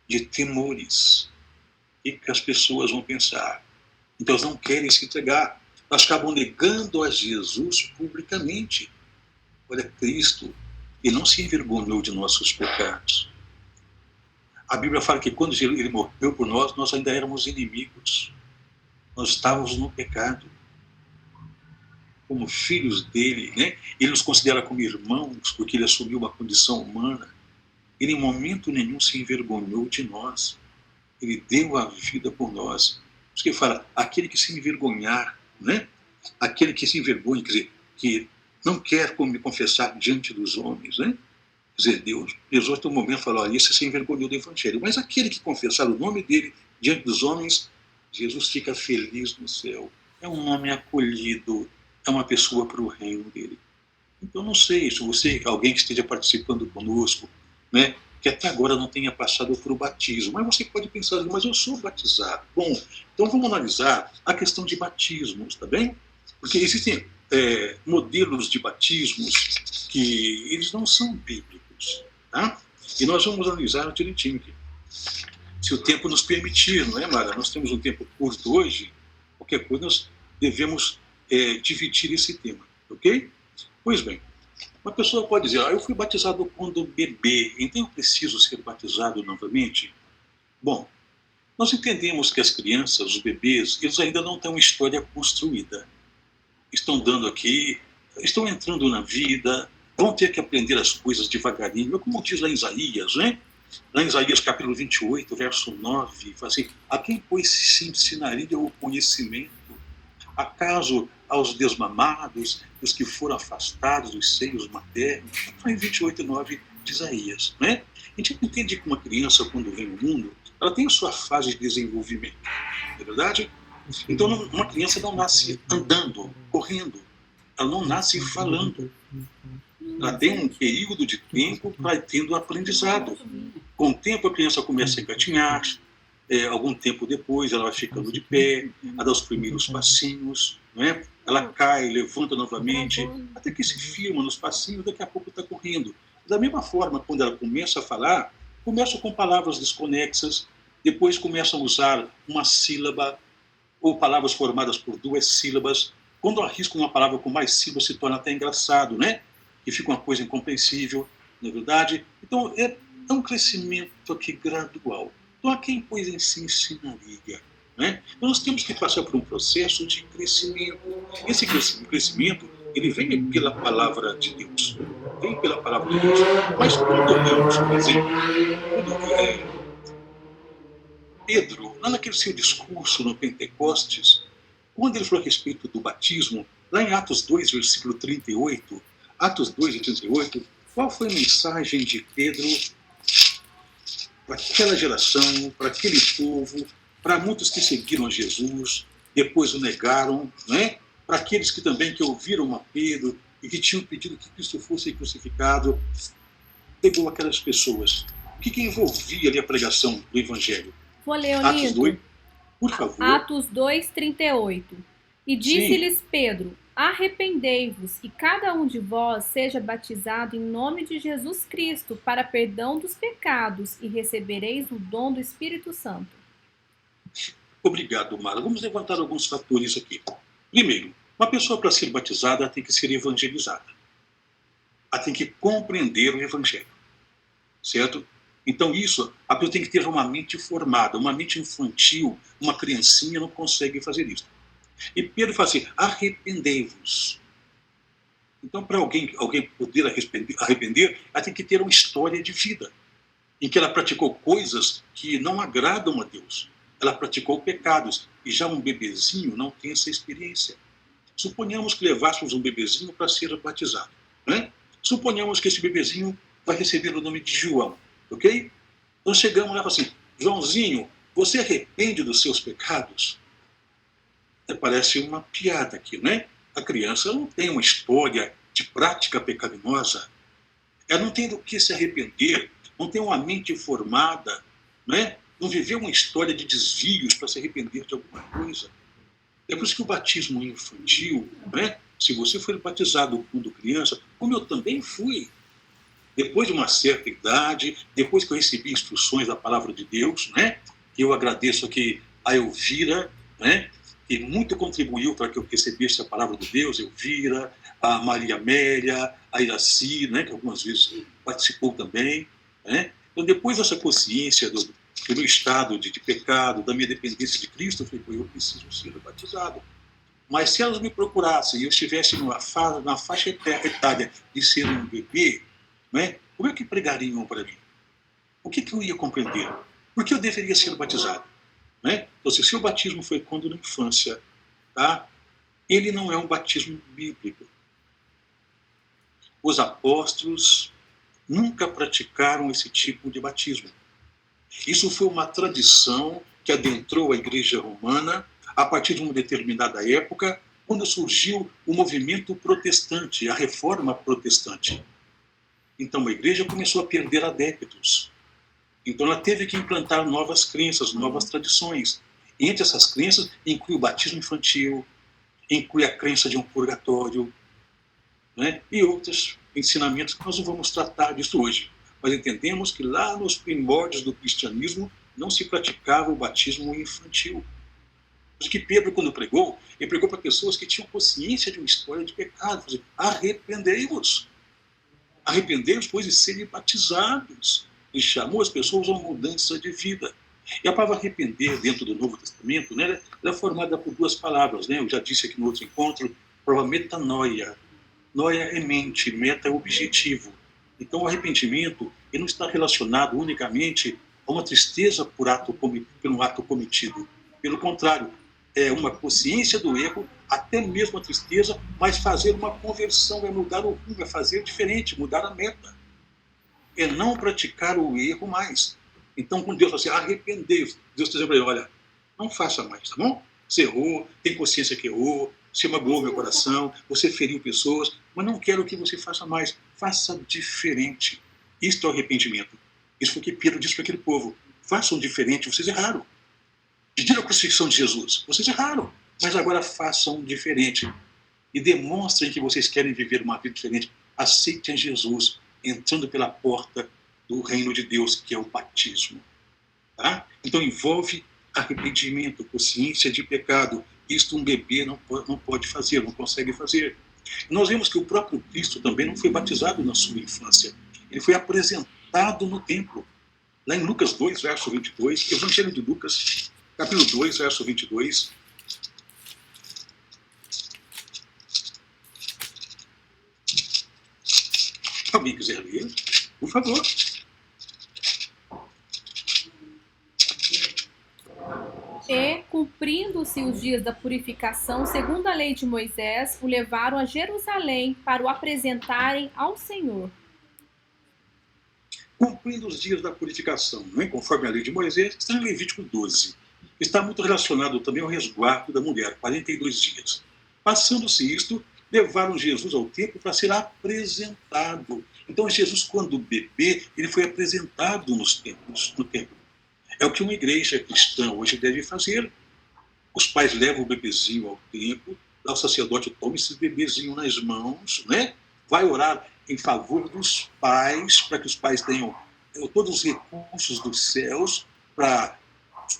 [SPEAKER 1] de temores. E que as pessoas vão pensar. Então, elas não querem se entregar. Elas acabam negando a Jesus publicamente. Olha, Cristo, ele não se envergonhou de nossos pecados. A Bíblia fala que quando ele morreu por nós, nós ainda éramos inimigos. Nós estávamos no pecado. Como filhos dele, né? Ele nos considera como irmãos, porque ele assumiu uma condição humana. Ele em momento nenhum se envergonhou de nós. Ele deu a vida por nós. Por isso que ele fala, aquele que se envergonhar, né? Aquele que se envergonha, quer dizer, que não quer me confessar diante dos homens, né? Quer dizer, Deus, Jesus, no momento, falou, olha, esse se envergonhou do Evangelho. Mas aquele que confessar o nome dele diante dos homens, Jesus fica feliz no céu. É um homem acolhido, é uma pessoa para o reino dele. Então, não sei se você, alguém que esteja participando conosco, né, que até agora não tenha passado por o batismo, mas você pode pensar, mas eu sou batizado. Bom, então vamos analisar a questão de batismos, tá bem? Porque existem modelos de batismos que eles não são bíblicos, tá? E nós vamos analisar direitinho aqui. Se o tempo nos permitir, não é, Mara? Nós temos um tempo curto hoje, qualquer coisa nós devemos dividir esse tema, ok? Pois bem, uma pessoa pode dizer, eu fui batizado quando bebê, então eu preciso ser batizado novamente? Bom, nós entendemos que as crianças, os bebês, eles ainda não têm uma história construída. Estão dando aqui, estão entrando na vida, vão ter que aprender as coisas devagarinho, como diz lá em Isaías, né? Lá em Isaías capítulo 28, verso 9, fala assim, a quem, pois, se ensinaria o conhecimento? Acaso aos desmamados, os que foram afastados dos seios maternos? Está em 28, 9 de Isaías, né? A gente entende que uma criança, quando vem ao mundo, ela tem a sua fase de desenvolvimento, não é verdade? Então, uma criança não nasce andando, correndo, ela não nasce falando. Ela tem um período de tempo para tendo aprendizado. Com o tempo, a criança começa a engatinhar, algum tempo depois ela vai ficando de pé, ela dá os primeiros passinhos, né? Ela cai, levanta novamente, até que se firma nos passinhos, daqui a pouco está correndo. Da mesma forma, quando ela começa a falar, começa com palavras desconexas, depois começa a usar uma sílaba, ou palavras formadas por duas sílabas. Quando arrisca uma palavra com mais sílabas, se torna até engraçado, né? E fica uma coisa incompreensível, não é verdade? Então, é um crescimento aqui gradual. Então, a quem, pois, se ensinaria? Né? Então, nós temos que passar por um processo de crescimento. Esse crescimento, ele vem pela palavra de Deus. Vem pela palavra de Deus. Mas quando olhamos, por exemplo, Pedro, lá naquele seu discurso no Pentecostes, quando ele falou a respeito do batismo, lá em Atos 2, versículo 38, Atos 2 e 38, qual foi a mensagem de Pedro para aquela geração, para aquele povo, para muitos que seguiram Jesus, depois o negaram, né? Para aqueles que também que ouviram a Pedro e que tinham pedido que Cristo fosse crucificado, pegou aquelas pessoas. O que envolvia ali a pregação do Evangelho?
[SPEAKER 2] Vou ler,
[SPEAKER 1] Atos 2,
[SPEAKER 2] Olinto.
[SPEAKER 1] por favor.
[SPEAKER 2] Atos 2, 38. E disse-lhes Pedro: arrependei-vos e cada um de vós seja batizado em nome de Jesus Cristo para perdão dos pecados e recebereis o dom do Espírito Santo.
[SPEAKER 1] Obrigado, Mara. Vamos levantar alguns fatores aqui. Primeiro, uma pessoa para ser batizada tem que ser evangelizada. Ela tem que compreender o Evangelho. Certo? Então isso, a pessoa tem que ter uma mente formada, uma mente infantil, uma criancinha não consegue fazer isso. E Pedro fala assim, arrependei-vos. Então, para alguém poder arrepender, ela tem que ter uma história de vida, em que ela praticou coisas que não agradam a Deus. Ela praticou pecados, e já um bebezinho não tem essa experiência. Suponhamos que levássemos um bebezinho para ser batizado. Né? Suponhamos que esse bebezinho vai receber o nome de João, ok? Então chegamos lá e falamos assim, Joãozinho, você arrepende dos seus pecados? Parece uma piada aqui, né? A criança não tem uma história de prática pecaminosa. Ela não tem do que se arrepender, não tem uma mente formada, né? Não viveu uma história de desvios para se arrepender de alguma coisa. É por isso que o batismo infantil, né? Se você for batizado quando criança, como eu também fui, depois de uma certa idade, depois que eu recebi instruções da palavra de Deus, né? Eu agradeço aqui a Elvira, né? Que muito contribuiu para que eu recebesse a palavra de Deus, Elvira, a Maria Amélia, a Iraci, né? Que algumas vezes participou também, né? Então, depois dessa consciência do meu estado de pecado, da minha dependência de Cristo, eu falei, eu preciso ser batizado. Mas se elas me procurassem e eu estivesse na faixa etária de ser um bebê, né, como é que pregariam para mim? O que eu ia compreender? Por que eu deveria ser batizado? Né? Então, se o seu batismo foi quando na infância, tá? Ele não é um batismo bíblico. Os apóstolos nunca praticaram esse tipo de batismo. Isso foi uma tradição que adentrou a Igreja Romana a partir de uma determinada época, quando surgiu o movimento protestante, a Reforma Protestante. Então a Igreja começou a perder adeptos. Então ela teve que implantar novas crenças, novas tradições. E entre essas crenças inclui o batismo infantil, inclui a crença de um purgatório, né? E outros ensinamentos que nós não vamos tratar disso hoje. Mas entendemos que lá nos primórdios do cristianismo não se praticava o batismo infantil. Porque Pedro, quando pregou, ele pregou para pessoas que tinham consciência de uma história de pecado. Arrependei-vos. Arrependei-vos, pois, de serem batizados. E chamou as pessoas a uma mudança de vida. E a palavra arrepender, dentro do Novo Testamento, né, ela é formada por duas palavras. Né? Eu já disse aqui no outro encontro, para metanoia. Noia é mente, meta é objetivo. Então, o arrependimento ele não está relacionado unicamente a uma tristeza por um ato cometido. Pelo contrário, é uma consciência do erro, até mesmo a tristeza, mas fazer uma conversão, é mudar o rumo, é fazer diferente, mudar a meta. É não praticar o erro mais. Então, quando Deus fala assim, arrependei-vos, Deus está dizendo para ele, olha, não faça mais, tá bom? Você errou, tem consciência que errou, você magoou meu coração, você feriu pessoas, mas não quero que você faça mais. Faça diferente. Isto é o arrependimento. Isso foi o que Pedro disse para aquele povo. Façam diferente, vocês erraram. Pediram a crucifixão de Jesus, vocês erraram. Mas agora façam diferente. E demonstrem que vocês querem viver uma vida diferente. Aceitem Jesus, entrando pela porta do reino de Deus, que é o batismo. Tá? Então envolve arrependimento, consciência de pecado. Isto um bebê não pode fazer, não consegue fazer. Nós vemos que o próprio Cristo também não foi batizado na sua infância. Ele foi apresentado no templo. Lá em Lucas 2, verso 22, Evangelho de Lucas, capítulo 2, verso 22. Alguém quiser ler, por favor.
[SPEAKER 2] E, cumprindo-se os dias da purificação, segundo a lei de Moisés, o levaram a Jerusalém para o apresentarem ao Senhor.
[SPEAKER 1] cumprindo os dias da purificação, não é? Conforme a lei de Moisés, que está em Levítico 12. Está muito relacionado também ao resguardo da mulher, 42 dias. Passando-se isto, levaram Jesus ao templo para ser apresentado. Então, Jesus, quando bebê, ele foi apresentado no templo. É o que uma igreja cristã hoje deve fazer. Os pais levam o bebezinho ao templo, lá o sacerdote toma esse bebezinho nas mãos, né? Vai orar em favor dos pais, para que os pais tenham todos os recursos dos céus para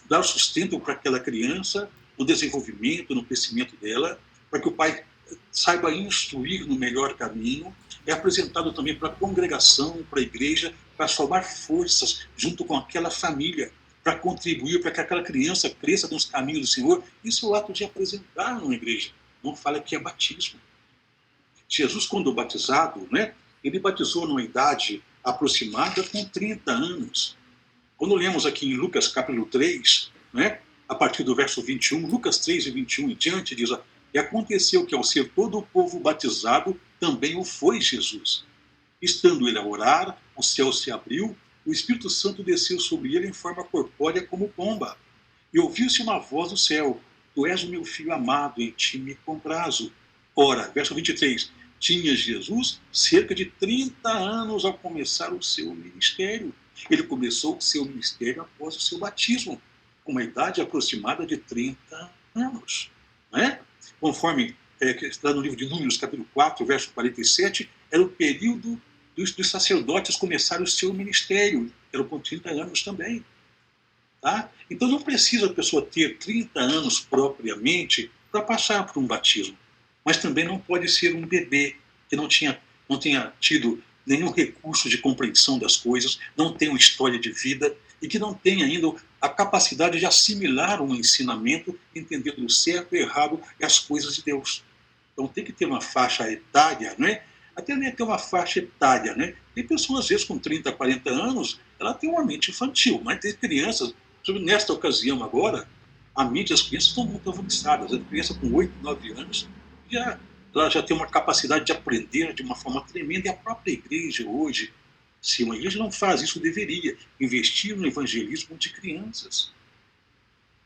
[SPEAKER 1] dar sustento para aquela criança, no desenvolvimento, no crescimento dela, para que o pai saiba instruir no melhor caminho. É apresentado também para a congregação, para a igreja, para somar forças junto com aquela família, para contribuir para que aquela criança cresça nos caminhos do Senhor. Isso é o ato de apresentar numa igreja. Não fala que é batismo. Jesus, quando batizado, né, ele batizou numa idade aproximada com 30 anos. Quando lemos aqui em Lucas capítulo 3, né, a partir do verso 21, Lucas 3 e 21 em diante, diz: e aconteceu que ao ser todo o povo batizado, também o foi Jesus. Estando ele a orar, o céu se abriu, o Espírito Santo desceu sobre ele em forma corpórea como pomba. E ouviu-se uma voz do céu: tu és o meu filho amado, em ti me comprazo. Ora, verso 23, tinha Jesus cerca de 30 anos ao começar o seu ministério. Ele começou o seu ministério após o seu batismo, com uma idade aproximada de 30 anos. Né? Conforme está no livro de Números, capítulo 4, verso 47, era o período dos sacerdotes começarem o seu ministério. Eram com 30 anos também. Tá? Então não precisa a pessoa ter 30 anos propriamente para passar por um batismo. Mas também não pode ser um bebê que não tenha tido nenhum recurso de compreensão das coisas, não tem uma história de vida e que não tem ainda a capacidade de assimilar um ensinamento, entendendo o certo e errado e as coisas de Deus. Então tem que ter uma faixa etária, né? Até nem ter uma faixa etária, né? Tem pessoas, às vezes, com 30, 40 anos, ela tem uma mente infantil, mas tem crianças, nesta ocasião agora, a mente das crianças estão muito avançadas. A criança com 8, 9 anos, ela já tem uma capacidade de aprender de uma forma tremenda, e a própria igreja hoje, se uma igreja não faz isso, deveria investir no evangelismo de crianças.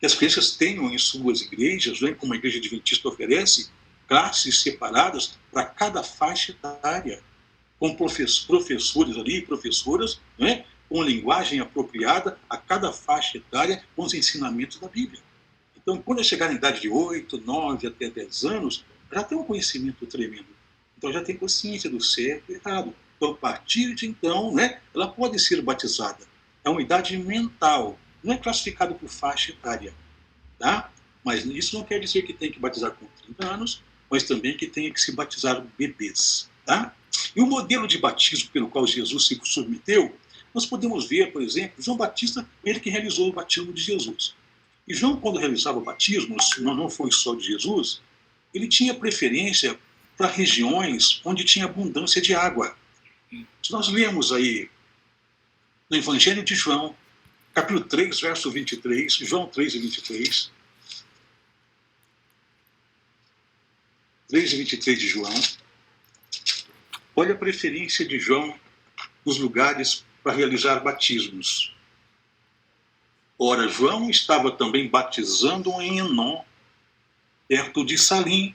[SPEAKER 1] Que as crianças tenham em suas igrejas, né, como a Igreja Adventista oferece, classes separadas para cada faixa etária, com professores ali, professoras, né, com linguagem apropriada a cada faixa etária, com os ensinamentos da Bíblia. Então, quando chegar na idade de 8, 9 até 10 anos, já tem um conhecimento tremendo. Então, já tem consciência do certo e errado. Então, a partir de então, né, ela pode ser batizada. É uma idade mental, não é classificado por faixa etária. Tá? Mas isso não quer dizer que tem que batizar com 30 anos, mas também que tenha que se batizar bebês. Tá? E o modelo de batismo pelo qual Jesus se submeteu, nós podemos ver, por exemplo, João Batista, ele que realizou o batismo de Jesus. E João, quando realizava o batismo, não foi só de Jesus, ele tinha preferência para regiões onde tinha abundância de água. Se nós lemos aí no Evangelho de João, capítulo 3, verso 23, João 3 e 23, 3 e 23 de João, olha a preferência de João nos lugares para realizar batismos. Ora, João estava também batizando em Enom, perto de Salim.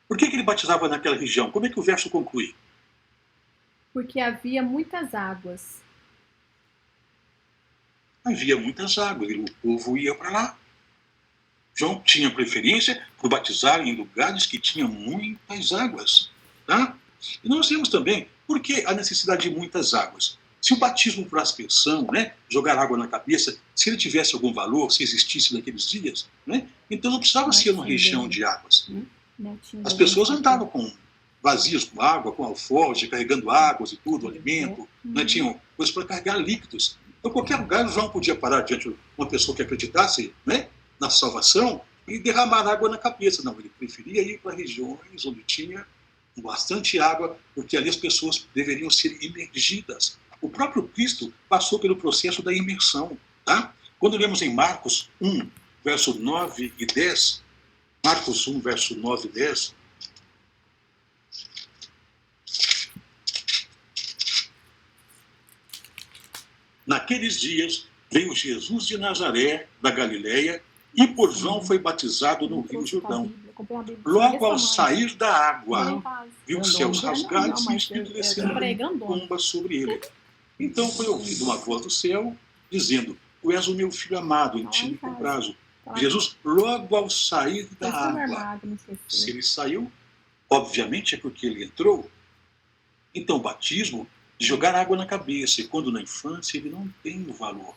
[SPEAKER 1] Por que ele batizava naquela região? Como é que o verso conclui?
[SPEAKER 2] Porque havia muitas águas.
[SPEAKER 1] Havia muitas águas e o povo ia para lá. João tinha preferência por batizar em lugares que tinham muitas águas. Tá? E nós temos também, por que a necessidade de muitas águas? Se o batismo por aspersão, né, jogar água na cabeça, se ele tivesse algum valor, se existisse naqueles dias, né, então não precisava ser uma região de águas. As pessoas andavam com vazios com água, com alforje, carregando águas e tudo, alimento, né, tinham coisas para carregar líquidos. Então, qualquer lugar, João podia parar diante de uma pessoa que acreditasse, né, na salvação e derramar água na cabeça. Não, ele preferia ir para regiões onde tinha bastante água, porque ali as pessoas deveriam ser imergidas. O próprio Cristo passou pelo processo da imersão. Tá? Quando lemos em Marcos 1, verso 9 e 10, Marcos 1, verso 9 e 10, Naqueles dias veio Jesus de Nazaré, da Galileia, e por João foi batizado no Rio Jordão. Logo ao sair da água, viu os céus rasgados e o Espírito descendo em pomba sobre ele. Então foi ouvida uma voz do céu, dizendo: Tu és o meu filho amado, em ti me comprazo. Jesus, logo ao sair da água, se ele saiu, obviamente é porque ele entrou. Então o batismo, de jogar água na cabeça, e quando na infância ele não tem o valor.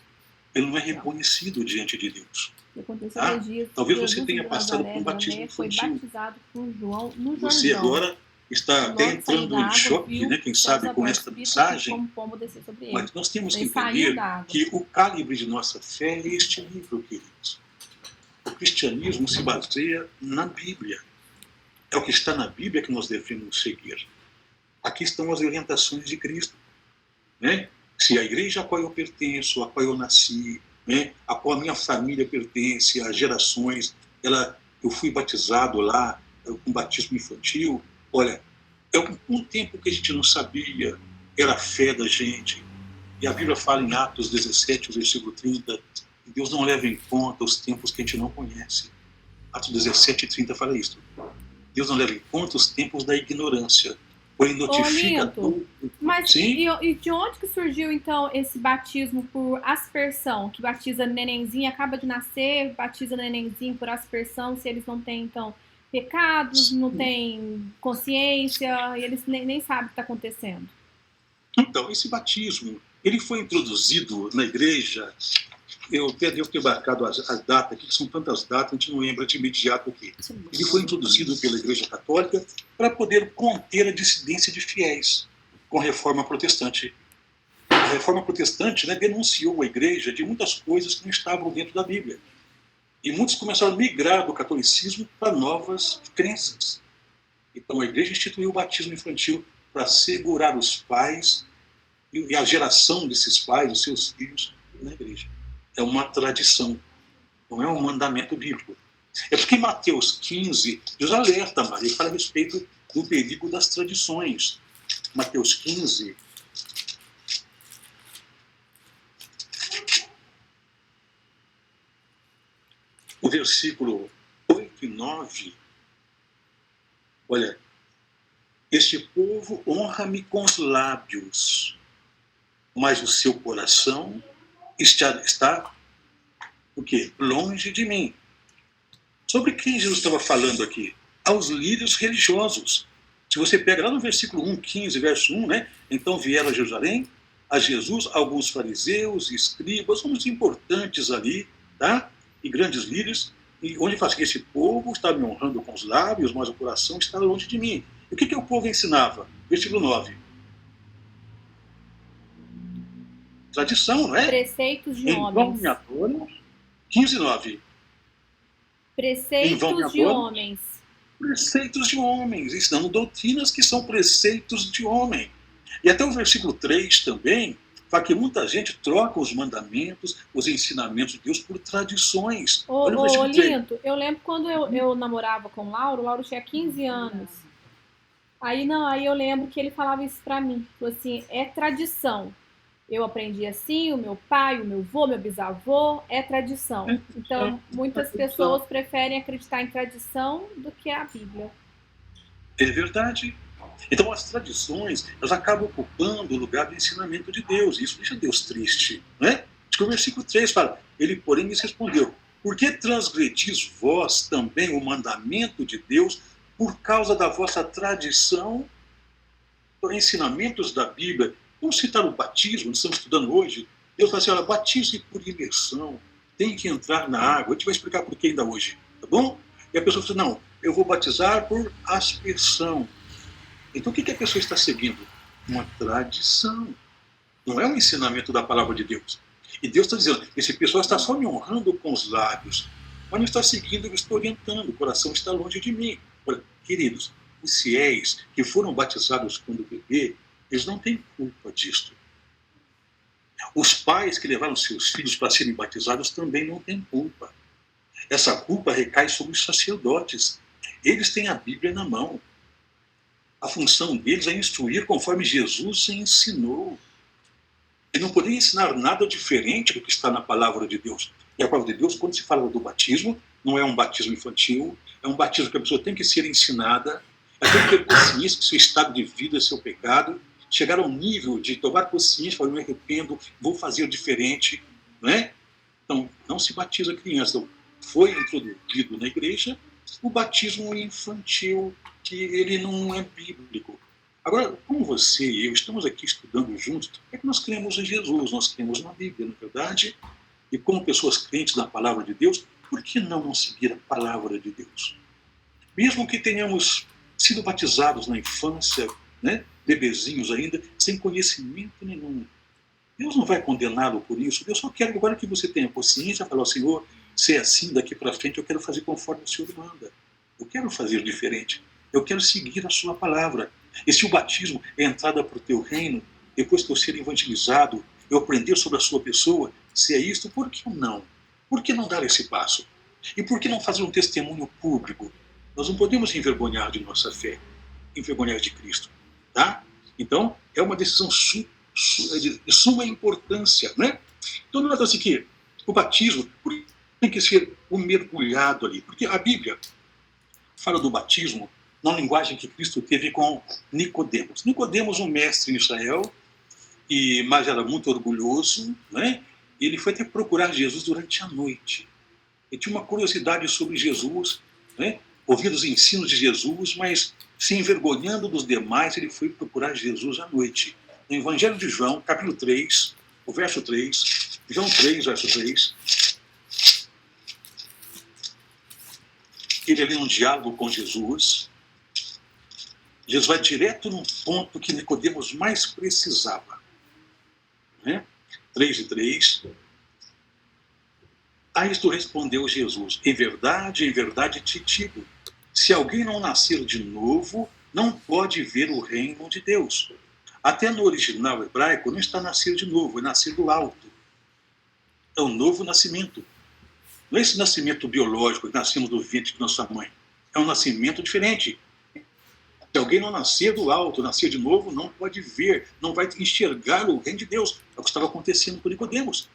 [SPEAKER 1] Ele não é reconhecido diante de Deus. Talvez você tenha passado por um batismo infantil. Você agora está até entrando em choque, né, quem sabe, com esta mensagem. Mas nós temos que entender que o calibre de nossa fé é este livro, queridos. O cristianismo se baseia na Bíblia. É o que está na Bíblia que nós devemos seguir. Aqui estão as orientações de Cristo, né? Se a igreja a qual eu pertenço, a qual eu nasci, né, a qual a minha família pertence, as gerações, eu fui batizado lá, com batismo infantil. Olha, é um tempo que a gente não sabia, era a fé da gente. E a Bíblia fala em Atos 17, versículo 30, que Deus não leva em conta os tempos que a gente não conhece. Atos 17, 30 fala isso. Deus não leva em conta os tempos da ignorância. Porém, notifica tudo.
[SPEAKER 2] Mas e de onde que surgiu, então, esse batismo por aspersão? Que batiza nenenzinho, acaba de nascer, batiza nenenzinho por aspersão, se eles não têm, então, pecados, não têm consciência, e eles nem sabem o que está acontecendo.
[SPEAKER 1] Então, esse batismo, ele foi introduzido na igreja. Eu até devo ter marcado as datas aqui, que são tantas datas, a gente não lembra de imediato aqui. Ele foi introduzido pela Igreja Católica para poder conter a dissidência de fiéis com a Reforma Protestante. A Reforma Protestante, né, denunciou a Igreja de muitas coisas que não estavam dentro da Bíblia. E muitos começaram a migrar do catolicismo para novas crenças. Então a Igreja instituiu o batismo infantil para segurar os pais e a geração desses pais, os seus filhos, na Igreja. É uma tradição, não é um mandamento bíblico. É porque em Mateus 15, Deus alerta, Maria, fala a respeito do perigo das tradições. Mateus 15, o versículo 8 e 9, olha, este povo honra-me com os lábios, mas o seu coração está o quê? Longe de mim. Sobre quem Jesus estava falando aqui? Aos líderes religiosos. Se você pega lá no versículo 1, 15, verso 1, né? Então vieram a Jerusalém, a Jesus, alguns fariseus e escribas, uns importantes ali, tá? E grandes líderes, e onde faz que esse povo está me honrando com os lábios, mas o coração está longe de mim. E o que o povo ensinava? Versículo 9. Tradição, não é?
[SPEAKER 2] Preceitos de homens.
[SPEAKER 1] 15:9.
[SPEAKER 2] Preceitos de homens.
[SPEAKER 1] Preceitos de homens, ensinando doutrinas que são preceitos de homem. E até o versículo 3 também fala que muita gente troca os mandamentos, os ensinamentos de Deus por tradições. Olha o versículo 3.
[SPEAKER 2] Linto, eu lembro quando eu namorava com o Lauro tinha 15 anos. Aí eu lembro que ele falava isso pra mim. Falou assim, é tradição. Eu aprendi assim, o meu pai, o meu avô, meu bisavô, é tradição. Então, muitas pessoas preferem acreditar em tradição do que a Bíblia.
[SPEAKER 1] É verdade. Então, as tradições, elas acabam ocupando o lugar do ensinamento de Deus. Isso deixa Deus triste, né? Porque o versículo 3 fala, ele, porém, lhes respondeu, por que transgredis vós também o mandamento de Deus por causa da vossa tradição, ensinamentos da Bíblia? Vamos citar o batismo, nós estamos estudando hoje. Deus fala assim, olha, batize por imersão, tem que entrar na água. A gente vai explicar por que ainda hoje, tá bom? E a pessoa fala, não, eu vou batizar por aspersão. Então o que a pessoa está seguindo? Uma tradição. Não é um ensinamento da palavra de Deus. E Deus está dizendo, esse pessoal está só me honrando com os lábios, mas não está seguindo, eu estou orientando, o coração está longe de mim. Olha, queridos, os fiéis que foram batizados quando bebê, eles não têm culpa disso. Os pais que levaram seus filhos para serem batizados também não têm culpa. Essa culpa recai sobre os sacerdotes. Eles têm a Bíblia na mão. A função deles é instruir conforme Jesus ensinou. Ele não poderia ensinar nada diferente do que está na palavra de Deus. E a palavra de Deus, quando se fala do batismo, não é um batismo infantil, é um batismo que a pessoa tem que ser ensinada, ela tem que ter consciência do seu estado de vida, seu pecado, chegar ao nível de tomar consciência, falar, eu me arrependo, vou fazer diferente, não é? Então, não se batiza criança. Então, foi introduzido na igreja o batismo infantil, que ele não é bíblico. Agora, como você e eu estamos aqui estudando juntos, é que nós cremos em Jesus, nós cremos na Bíblia, na verdade, e como pessoas crentes na palavra de Deus, por que não seguir a palavra de Deus? Mesmo que tenhamos sido batizados na infância, né, bebezinhos ainda, sem conhecimento nenhum, Deus não vai condená-lo por isso. Deus só quer agora que você tenha consciência, falar, Senhor, se é assim daqui para frente, eu quero fazer conforme o Senhor manda. Eu quero fazer diferente. Eu quero seguir a sua palavra. E se o batismo é a entrada para o teu reino, depois que eu ser evangelizado, eu aprender sobre a sua pessoa, se é isto, por que não? Por que não dar esse passo? E por que não fazer um testemunho público? Nós não podemos envergonhar de nossa fé, envergonhar de Cristo. Tá? Então, é uma decisão de suma importância. Né? Então, nota-se que o batismo tem que ser o mergulhado ali. Porque a Bíblia fala do batismo na linguagem que Cristo teve com Nicodemos. Nicodemos, um mestre em Israel, mas era muito orgulhoso, né? Ele foi até procurar Jesus durante a noite. Ele tinha uma curiosidade sobre Jesus, né? Ouvir os ensinos de Jesus, mas se envergonhando dos demais, ele foi procurar Jesus à noite. No Evangelho de João, capítulo 3, o verso 3, João 3, verso 3, ele ali num diálogo com Jesus, Jesus vai direto num ponto que Nicodemos mais precisava. Né? 3:3. A isto respondeu Jesus, em verdade te digo, se alguém não nascer de novo, não pode ver o reino de Deus. Até no original hebraico não está nascer de novo, é nascer do alto. É um novo nascimento. Não é esse nascimento biológico que nascemos do ventre de nossa mãe. É um nascimento diferente. Se alguém não nascer do alto, nascer de novo, não pode ver, não vai enxergar o reino de Deus. É o que estava acontecendo com Nicodemos.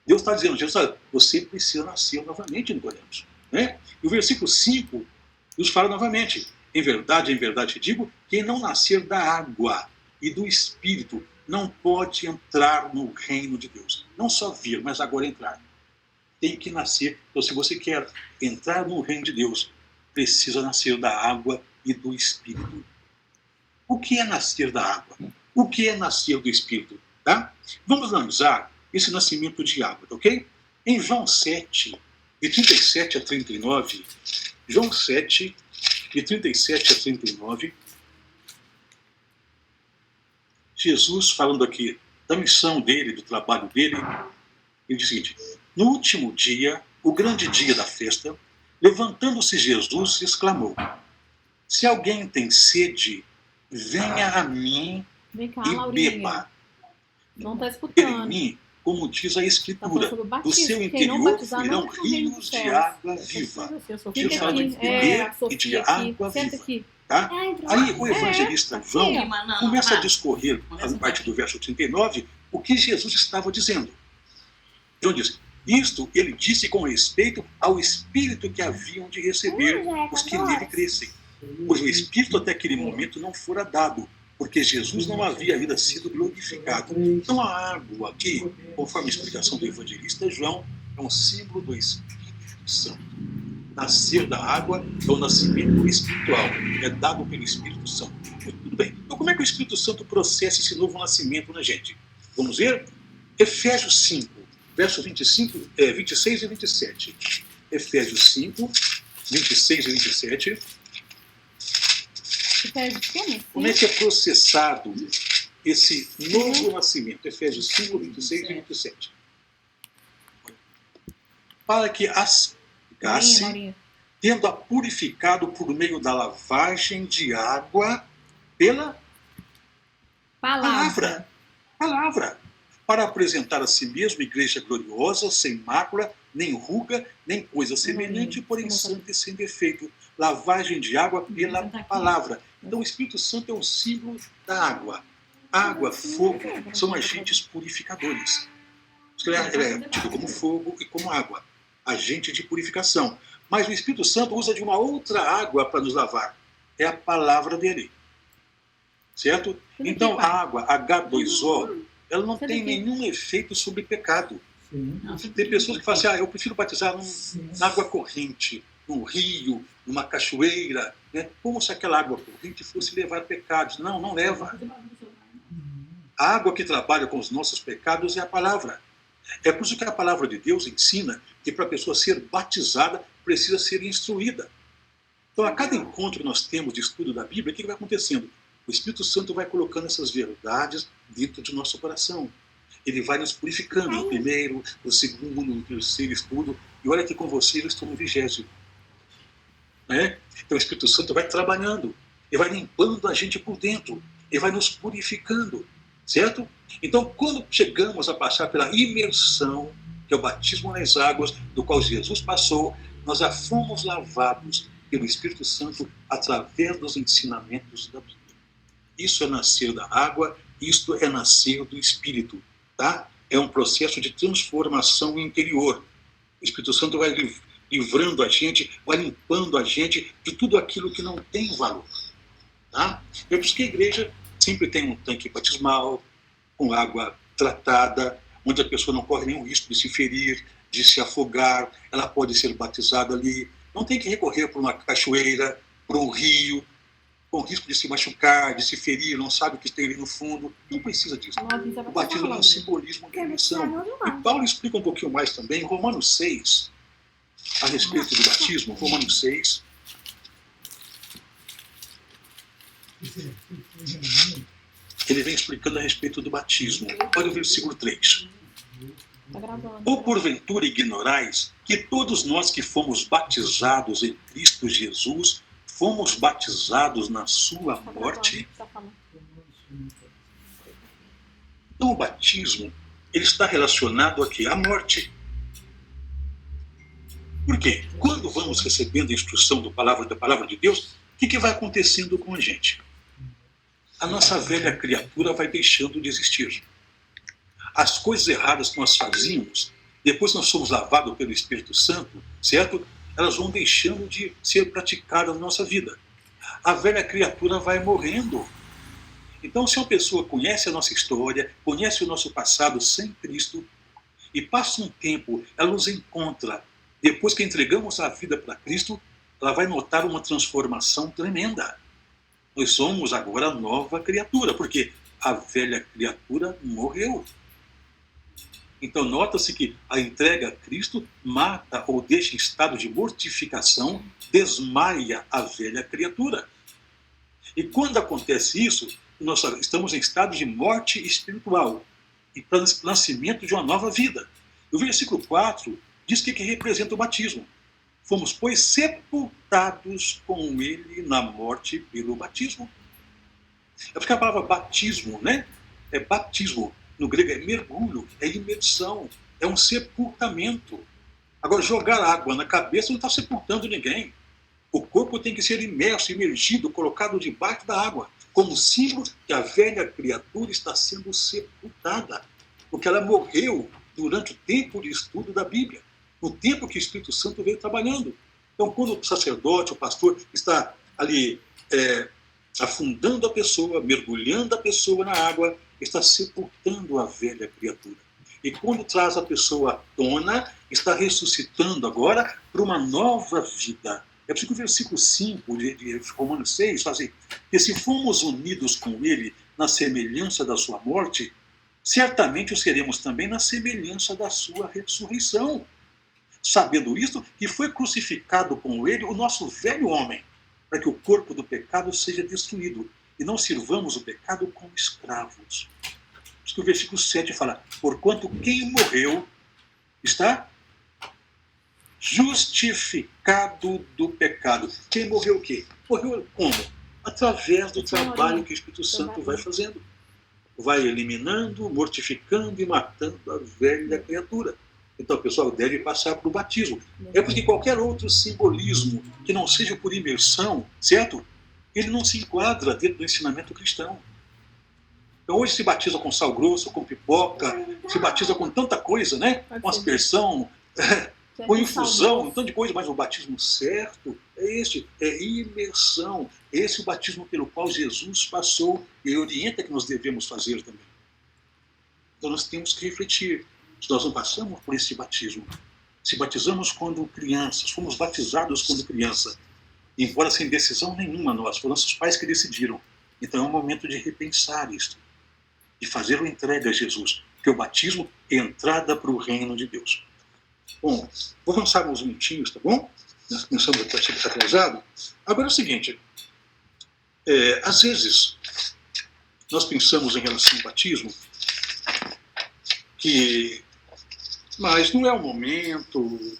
[SPEAKER 1] Deus está dizendo, Jesus, você precisa nascer novamente, Nicodemos. Né? E o versículo 5 nos fala novamente, em verdade te digo, quem não nascer da água e do Espírito não pode entrar no reino de Deus. Não só vir, mas agora entrar. Tem que nascer. Então, se você quer entrar no reino de Deus, precisa nascer da água e do Espírito. O que é nascer da água? O que é nascer do Espírito? Tá? Vamos analisar esse nascimento de água, ok? Em João 7, de 37 a 39, João 7, de 37 a 39, Jesus, falando aqui da missão dele, do trabalho dele, ele diz o seguinte, no último dia, o grande dia da festa, levantando-se Jesus, exclamou, se alguém tem sede, venha a mim
[SPEAKER 2] Vem cá,
[SPEAKER 1] e
[SPEAKER 2] Laurinha.
[SPEAKER 1] beba.
[SPEAKER 2] Não está
[SPEAKER 1] Em
[SPEAKER 2] escutando.
[SPEAKER 1] mim, como diz a Escritura,
[SPEAKER 2] sobre o
[SPEAKER 1] do
[SPEAKER 2] batismo.
[SPEAKER 1] seu
[SPEAKER 2] Quem não
[SPEAKER 1] interior
[SPEAKER 2] batizar
[SPEAKER 1] fluirão
[SPEAKER 2] não entra no reino
[SPEAKER 1] rios
[SPEAKER 2] dos
[SPEAKER 1] de
[SPEAKER 2] céus.
[SPEAKER 1] água viva.
[SPEAKER 2] Fica
[SPEAKER 1] Jesus fala de
[SPEAKER 2] aqui.
[SPEAKER 1] beber
[SPEAKER 2] A
[SPEAKER 1] e de
[SPEAKER 2] Sofia aqui.
[SPEAKER 1] água
[SPEAKER 2] Senta
[SPEAKER 1] viva.
[SPEAKER 2] aqui.
[SPEAKER 1] Tá? Aí o evangelista João
[SPEAKER 2] Aqui,
[SPEAKER 1] começa a discorrer, a partir do verso 39, o que Jesus estava dizendo. João diz, isto ele disse com respeito ao Espírito que haviam de receber os que nele crescem. Pois o Espírito até aquele momento não fora dado, porque Jesus não havia ainda sido glorificado. Então a água aqui, conforme a explicação do evangelista João, é um símbolo do Espírito Santo. Nascer da água é o nascimento espiritual, é dado pelo Espírito Santo. Tudo bem. Então como é que o Espírito Santo processa esse novo nascimento na gente? Vamos ver? Efésios 5, versos 26 e 27. Efésios 5, 26 e 27. Como é que é processado esse novo nascimento? Efésios 5, 26 e 27. Para que aspirasse, tendo-a purificado por meio da lavagem de água pela palavra. Para apresentar a si mesmo igreja gloriosa, sem mácula, nem ruga, nem coisa semelhante, porém santa e sem defeito. Lavagem de água pela palavra. Então o Espírito Santo é um símbolo da água. água, fogo são agentes purificadores. Ele é tido como fogo e como água, agente de purificação. Mas o Espírito Santo usa de uma outra água para nos lavar. É a palavra dele. Certo? Então, a água H2O, ela não tem nenhum efeito sobre pecado. Tem pessoas que falam assim, eu prefiro batizar na água corrente, num rio, numa cachoeira, né? Como se aquela água corrente fosse levar pecados. Não, não leva. A água que trabalha com os nossos pecados é a palavra. É por isso que a palavra de Deus ensina que para a pessoa ser batizada, precisa ser instruída. Então, a cada encontro que nós temos de estudo da Bíblia, o que vai acontecendo? O Espírito Santo vai colocando essas verdades dentro do nosso coração. Ele vai nos purificando no primeiro, no segundo, no terceiro estudo. E olha que com você eu estou no 20º. Né? Então o Espírito Santo vai trabalhando. Ele vai limpando a gente por dentro. Ele vai nos purificando. Certo? Então quando chegamos a passar pela imersão, que é o batismo nas águas, do qual Jesus passou, nós já fomos lavados pelo Espírito Santo através dos ensinamentos da Bíblia. Isso é nascer da água, isto é nascer do Espírito. Tá? É um processo de transformação interior. O Espírito Santo vai livrando a gente, vai limpando a gente de tudo aquilo que não tem valor. Tá? É por isso que a igreja sempre tem um tanque batismal, com água tratada, onde a pessoa não corre nenhum risco de se ferir, de se afogar, ela pode ser batizada ali. Não tem que recorrer para uma cachoeira, para um rio, com risco de se machucar, de se ferir, não sabe o que tem ali no fundo. Não precisa disso. O batismo é um simbolismo da missão. E Paulo explica um pouquinho mais também, em Romanos 6, a respeito do batismo. Romanos 6. Ele vem explicando a respeito do batismo. Olha o versículo 3. Ou porventura ignorais que todos nós que fomos batizados em Cristo Jesus fomos batizados na sua morte? Então o batismo, ele está relacionado aqui à morte. Por quê? Quando vamos recebendo a instrução da palavra de Deus, o que vai acontecendo com a gente? A nossa velha criatura vai deixando de existir. As coisas erradas que nós fazíamos, depois que nós somos lavados pelo Espírito Santo, certo? Elas vão deixando de ser praticadas na nossa vida. A velha criatura vai morrendo. Então, se uma pessoa conhece a nossa história, conhece o nosso passado sem Cristo, e passa um tempo, ela nos encontra, depois que entregamos a vida para Cristo, ela vai notar uma transformação tremenda. Nós somos agora nova criatura, porque a velha criatura morreu. Então nota-se que a entrega a Cristo mata ou deixa em estado de mortificação, desmaia a velha criatura. E quando acontece isso, nós estamos em estado de morte espiritual e para o nascimento de uma nova vida. O versículo 4 diz que representa o batismo. Fomos, pois, sepultados com ele na morte pelo batismo. É porque a palavra batismo, né? É batismo. No grego é mergulho, é imersão, é um sepultamento. Agora, jogar água na cabeça não está sepultando ninguém. O corpo tem que ser imerso, imergido, colocado debaixo da água, como símbolo que a velha criatura está sendo sepultada, porque ela morreu durante o tempo de estudo da Bíblia, no tempo que o Espírito Santo veio trabalhando. Então, quando o sacerdote, o pastor, está ali afundando a pessoa, mergulhando a pessoa na água, está sepultando a velha criatura. E quando traz a pessoa à tona, está ressuscitando agora para uma nova vida. É por isso que o versículo 5 de Romanos 6 fala assim, que se fomos unidos com ele na semelhança da sua morte, certamente o seremos também na semelhança da sua ressurreição. Sabendo isto, que foi crucificado com ele o nosso velho homem, para que o corpo do pecado seja destruído, e não sirvamos o pecado como escravos. Por isso que o versículo 7 fala, porquanto quem morreu está justificado do pecado. Quem morreu o quê? Morreu como? Através do trabalho que o Espírito Santo vai fazendo. Vai eliminando, mortificando e matando a velha criatura. Então o pessoal deve passar para o batismo. É porque qualquer outro simbolismo que não seja por imersão, certo? Ele não se enquadra dentro do ensinamento cristão. Hoje se batiza com sal grosso, com pipoca, se batiza com tanta coisa, né? Com aspersão, com infusão, um tanto de coisa, mas o batismo certo é este, é imersão. Esse é o batismo pelo qual Jesus passou e orienta que nós devemos fazer também. Então nós temos que refletir. Se nós não passamos por esse batismo, se batizamos quando crianças, fomos batizados quando criança, embora sem decisão nenhuma nós, foram nossos pais que decidiram. Então é um momento de repensar isto, de fazer uma entrega a Jesus, porque o batismo é entrada para o reino de Deus. Bom, vou avançar uns minutinhos, tá bom? Nós começamos aqui, achei que está atrasado. Agora é o seguinte, às vezes nós pensamos em relação ao batismo mas não é o momento,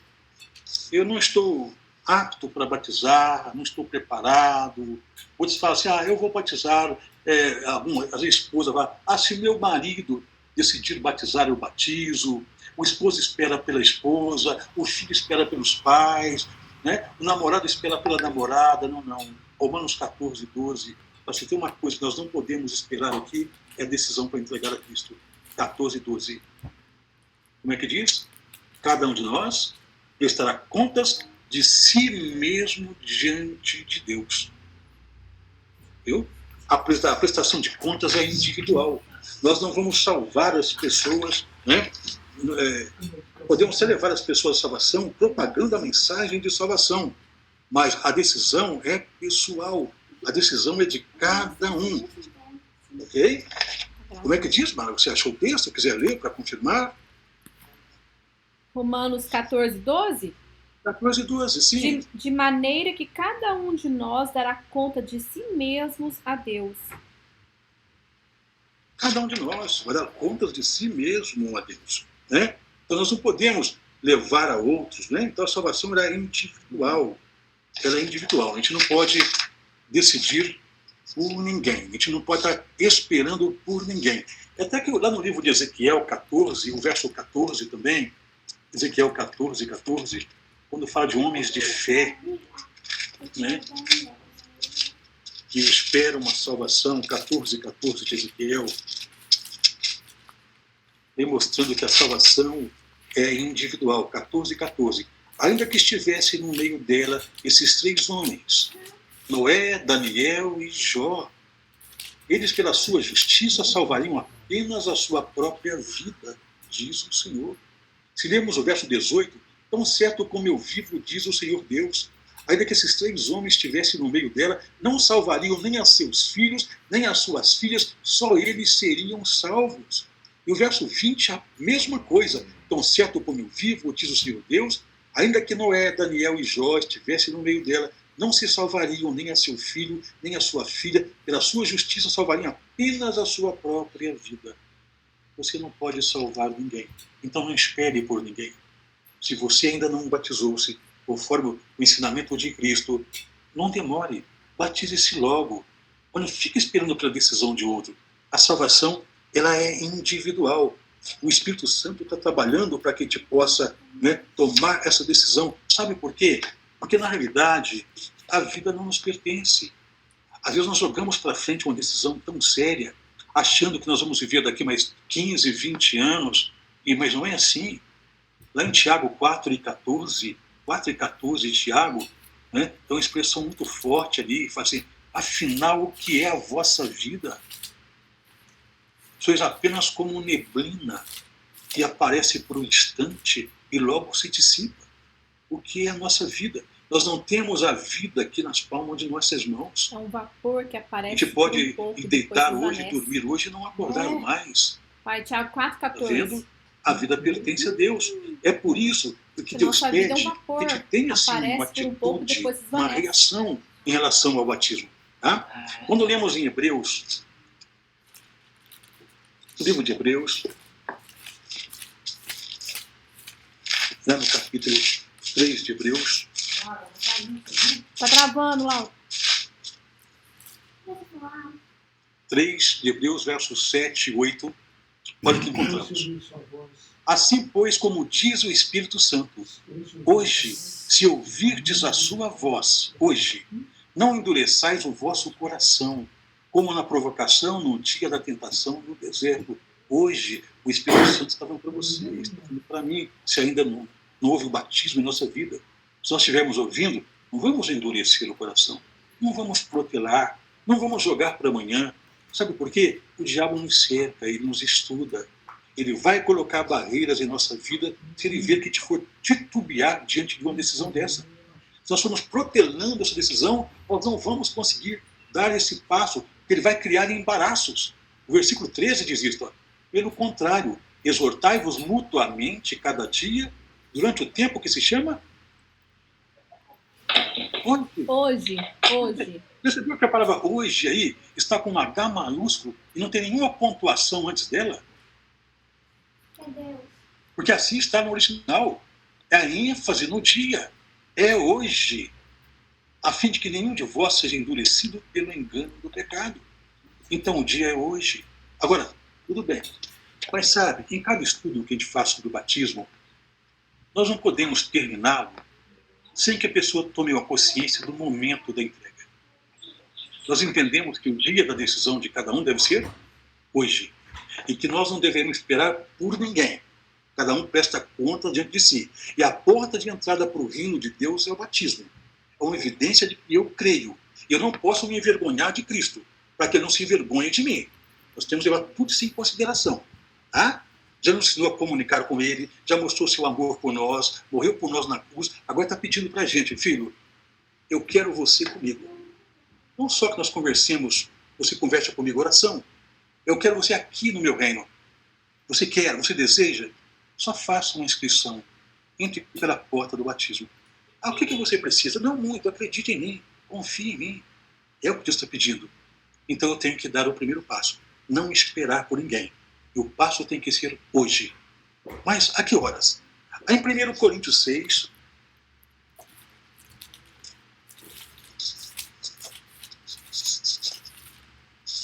[SPEAKER 1] eu não estou apto para batizar, não estou preparado. Outros falam assim, eu vou batizar, a esposa vai, se meu marido decidir batizar, eu batizo, o esposo espera pela esposa, o filho espera pelos pais, né? O namorado espera pela namorada, não. Romanos 14, 12, para você ter uma coisa que nós não podemos esperar aqui, é a decisão para entregar a Cristo. 14, 12. Como é que diz? Cada um de nós prestará contas de si mesmo diante de Deus. Viu? A prestação de contas é individual. Nós não vamos salvar as pessoas, né? Podemos levar as pessoas à salvação propagando a mensagem de salvação, mas a decisão é pessoal. A decisão é de cada um. Ok? Como é que diz, Mara? Você achou o texto? Se quiser ler para confirmar.
[SPEAKER 2] Romanos 14, 12?
[SPEAKER 1] 14, 12, sim.
[SPEAKER 2] De maneira que cada um de nós dará conta de si mesmos a Deus.
[SPEAKER 1] Cada um de nós vai dar contas de si mesmo a Deus, né? Então nós não podemos levar a outros, né? Então a salvação é individual. Ela é individual. A gente não pode decidir por ninguém. A gente não pode estar esperando por ninguém. Até que lá no livro de Ezequiel 14, o verso 14 também, Ezequiel 14, 14, quando fala de homens de fé, né, que esperam uma salvação, 14, 14 de Ezequiel, demonstrando que a salvação é individual, 14, 14. Ainda que estivesse no meio dela esses três homens, Noé, Daniel e Jó, eles pela sua justiça salvariam apenas a sua própria vida, diz o Senhor. Se lermos o verso 18, tão certo como eu vivo, diz o Senhor Deus, ainda que esses três homens estivessem no meio dela, não salvariam nem a seus filhos, nem as suas filhas, só eles seriam salvos. E o verso 20, a mesma coisa, tão certo como eu vivo, diz o Senhor Deus, ainda que Noé, Daniel e Jó estivessem no meio dela, não se salvariam nem a seu filho, nem a sua filha, pela sua justiça salvariam apenas a sua própria vida. Você não pode salvar ninguém, então não espere por ninguém. Se você ainda não batizou-se conforme o ensinamento de Cristo, não demore, batize-se logo. Não fique esperando pela decisão de outro. A salvação, ela é individual. O Espírito Santo está trabalhando para que a gente possa, né, tomar essa decisão. Sabe por quê? Porque, na realidade, a vida não nos pertence. Às vezes nós jogamos para frente uma decisão tão séria, achando que nós vamos viver daqui mais 15, 20 anos, mas não é assim. Lá em Tiago 4 e 14 de Tiago, né, tem uma expressão muito forte ali, fala assim, afinal, o que é a vossa vida? Sois apenas como neblina que aparece por um instante e logo se dissipa. O que é a nossa vida? Nós não temos a vida aqui nas palmas de nossas mãos.
[SPEAKER 2] É um vapor que aparece.
[SPEAKER 1] A gente pode deitar hoje,
[SPEAKER 2] desvanece.
[SPEAKER 1] dormir hoje e não acordar mais.
[SPEAKER 2] Pai, Tiago 4, 14.
[SPEAKER 1] Tá vendo? A vida pertence a Deus. É por isso que Deus pede que a gente tenha assim, uma atitude, uma reação em relação ao batismo. Tá? Quando lemos em Hebreus, o livro de Hebreus, no capítulo 3 de Hebreus.
[SPEAKER 2] Tá travando, Laura.
[SPEAKER 1] 3 de Hebreus, versos 7 e 8. Olha o que encontramos. Assim, pois, como diz o Espírito Santo, hoje, se ouvirdes a sua voz, hoje, não endureçais o vosso coração, como na provocação, no dia da tentação no deserto. Hoje, o Espírito Santo está falando para você, está falando para mim, se ainda não houve o batismo em nossa vida. Se nós estivermos ouvindo, não vamos endurecer o coração, não vamos protelar, não vamos jogar para amanhã. Sabe por quê? O diabo nos cerca, ele nos estuda. Ele vai colocar barreiras em nossa vida se ele ver que te for titubear diante de uma decisão dessa. Se nós formos protelando essa decisão, nós não vamos conseguir dar esse passo, porque ele vai criar embaraços. O versículo 13 diz isso. Ó. Pelo contrário, exortai-vos mutuamente cada dia, durante o tempo que se chama...
[SPEAKER 2] Hoje.
[SPEAKER 1] Percebeu que a palavra hoje aí está com um H maiúsculo e não tem nenhuma pontuação antes dela? Porque assim está no original. É a ênfase no dia. É hoje. A fim de que nenhum de vós seja endurecido pelo engano do pecado. Então o dia é hoje. Agora, tudo bem. Mas sabe, em cada estudo que a gente faz sobre o batismo, nós não podemos terminá-lo sem que a pessoa tome uma consciência do momento da entrega. Nós entendemos que o dia da decisão de cada um deve ser hoje. E que nós não devemos esperar por ninguém. Cada um presta conta diante de si. E a porta de entrada para o reino de Deus é o batismo. É uma evidência de que eu creio. E eu não posso me envergonhar de Cristo, para que ele não se envergonhe de mim. Nós temos que levar tudo isso em consideração. Tá? Já nos ensinou a comunicar com ele, já mostrou seu amor por nós, morreu por nós na cruz, agora está pedindo para a gente, filho, eu quero você comigo. Não só que nós conversemos, você conversa comigo oração. Eu quero você aqui no meu reino. Você quer, você deseja? Só faça uma inscrição. Entre pela porta do batismo. Ah, o que você precisa? Não muito, acredite em mim, confie em mim. É o que Deus está pedindo. Então eu tenho que dar o primeiro passo. Não esperar por ninguém. E o passo tem que ser hoje. Mas a que horas? Em 1 Coríntios 6...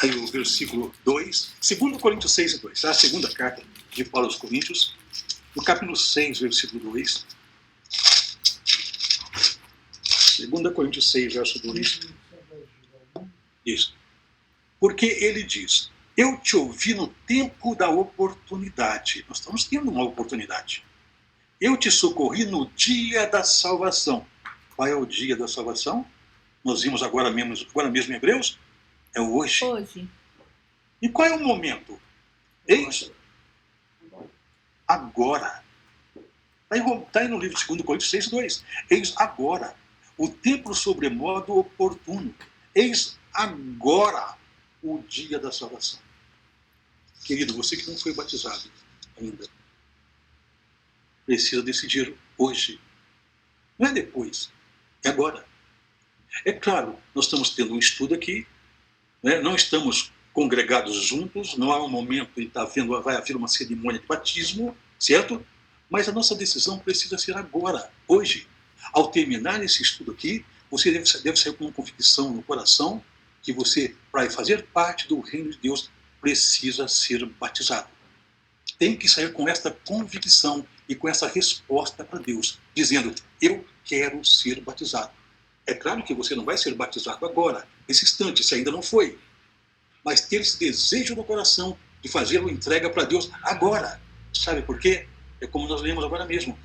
[SPEAKER 1] Aí o versículo 2, 2 Coríntios 6 e 2, tá? A segunda carta de Paulo aos Coríntios, no capítulo 6, versículo 2. 2 Coríntios 6, verso 2. Isso. Porque ele diz, eu te ouvi no tempo da oportunidade. Nós estamos tendo uma oportunidade. Eu te socorri no dia da salvação. Qual é o dia da salvação? Nós vimos agora mesmo em Hebreus. É hoje.
[SPEAKER 2] Hoje.
[SPEAKER 1] E qual é o momento? Eis agora. Está aí no livro de 2 Coríntios 6, 2. Eis agora. O tempo sobremodo oportuno. Eis agora o dia da salvação. Querido, você que não foi batizado ainda, precisa decidir hoje. Não é depois. É agora. É claro, nós estamos tendo um estudo aqui, né? Não estamos congregados juntos, não há um momento em que vai haver uma cerimônia de batismo, certo? Mas a nossa decisão precisa ser agora, hoje. Ao terminar esse estudo aqui, você deve sair com uma convicção no coração que você, para fazer parte do reino de Deus, precisa ser batizado. Tem que sair com esta convicção e com essa resposta para Deus, dizendo, eu quero ser batizado. É claro que você não vai ser batizado agora, nesse instante, se ainda não foi. Mas ter esse desejo no coração de fazer uma entrega para Deus agora. Sabe por quê? É como nós lemos agora mesmo.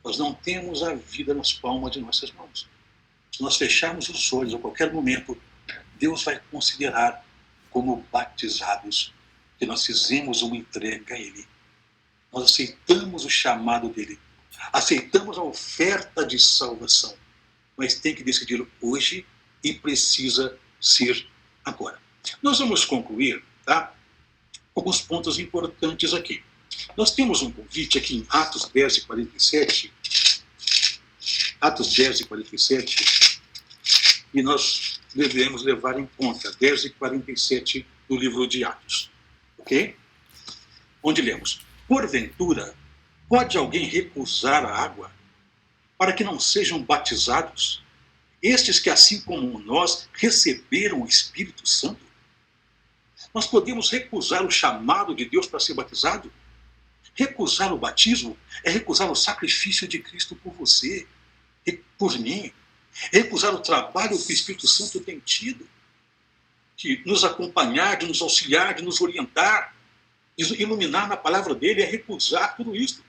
[SPEAKER 1] Nós não temos a vida nas palmas de nossas mãos. Se nós fecharmos os olhos a qualquer momento, Deus vai considerar como batizados que nós fizemos uma entrega a Ele. Nós aceitamos o chamado dEle. Aceitamos a oferta de salvação. Mas tem que decidir hoje e precisa ser agora. Nós vamos concluir, tá? Alguns pontos importantes aqui. Nós temos um convite aqui em Atos 10 e 47. Atos 10 e 47. E nós devemos levar em conta 10 e 47 do livro de Atos. Ok? Onde lemos, porventura, pode alguém recusar a água para que não sejam batizados estes que, assim como nós, receberam o Espírito Santo? Nós podemos recusar o chamado de Deus para ser batizado? Recusar o batismo é recusar o sacrifício de Cristo por você e por mim. É recusar o trabalho que o Espírito Santo tem tido. de nos acompanhar, de nos auxiliar, de nos orientar, de iluminar na palavra dele, é recusar tudo isso.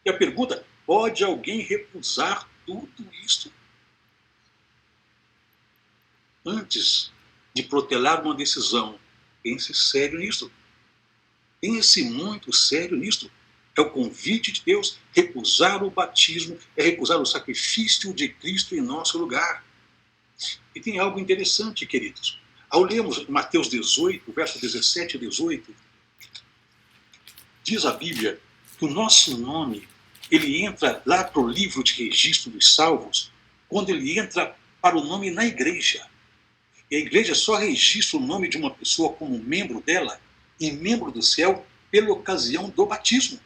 [SPEAKER 1] E a pergunta, pode alguém recusar tudo isso? Antes de protelar uma decisão, pense sério nisso. Pense muito sério nisso. É o convite de Deus. Recusar o batismo é recusar o sacrifício de Cristo em nosso lugar. E tem algo interessante, queridos. Ao lermos Mateus 18, verso 17 e 18, diz a Bíblia que o nosso nome, ele entra lá para o livro de registro dos salvos, quando ele entra para o nome na igreja. E a igreja só registra o nome de uma pessoa como membro dela e membro do céu pela ocasião do batismo.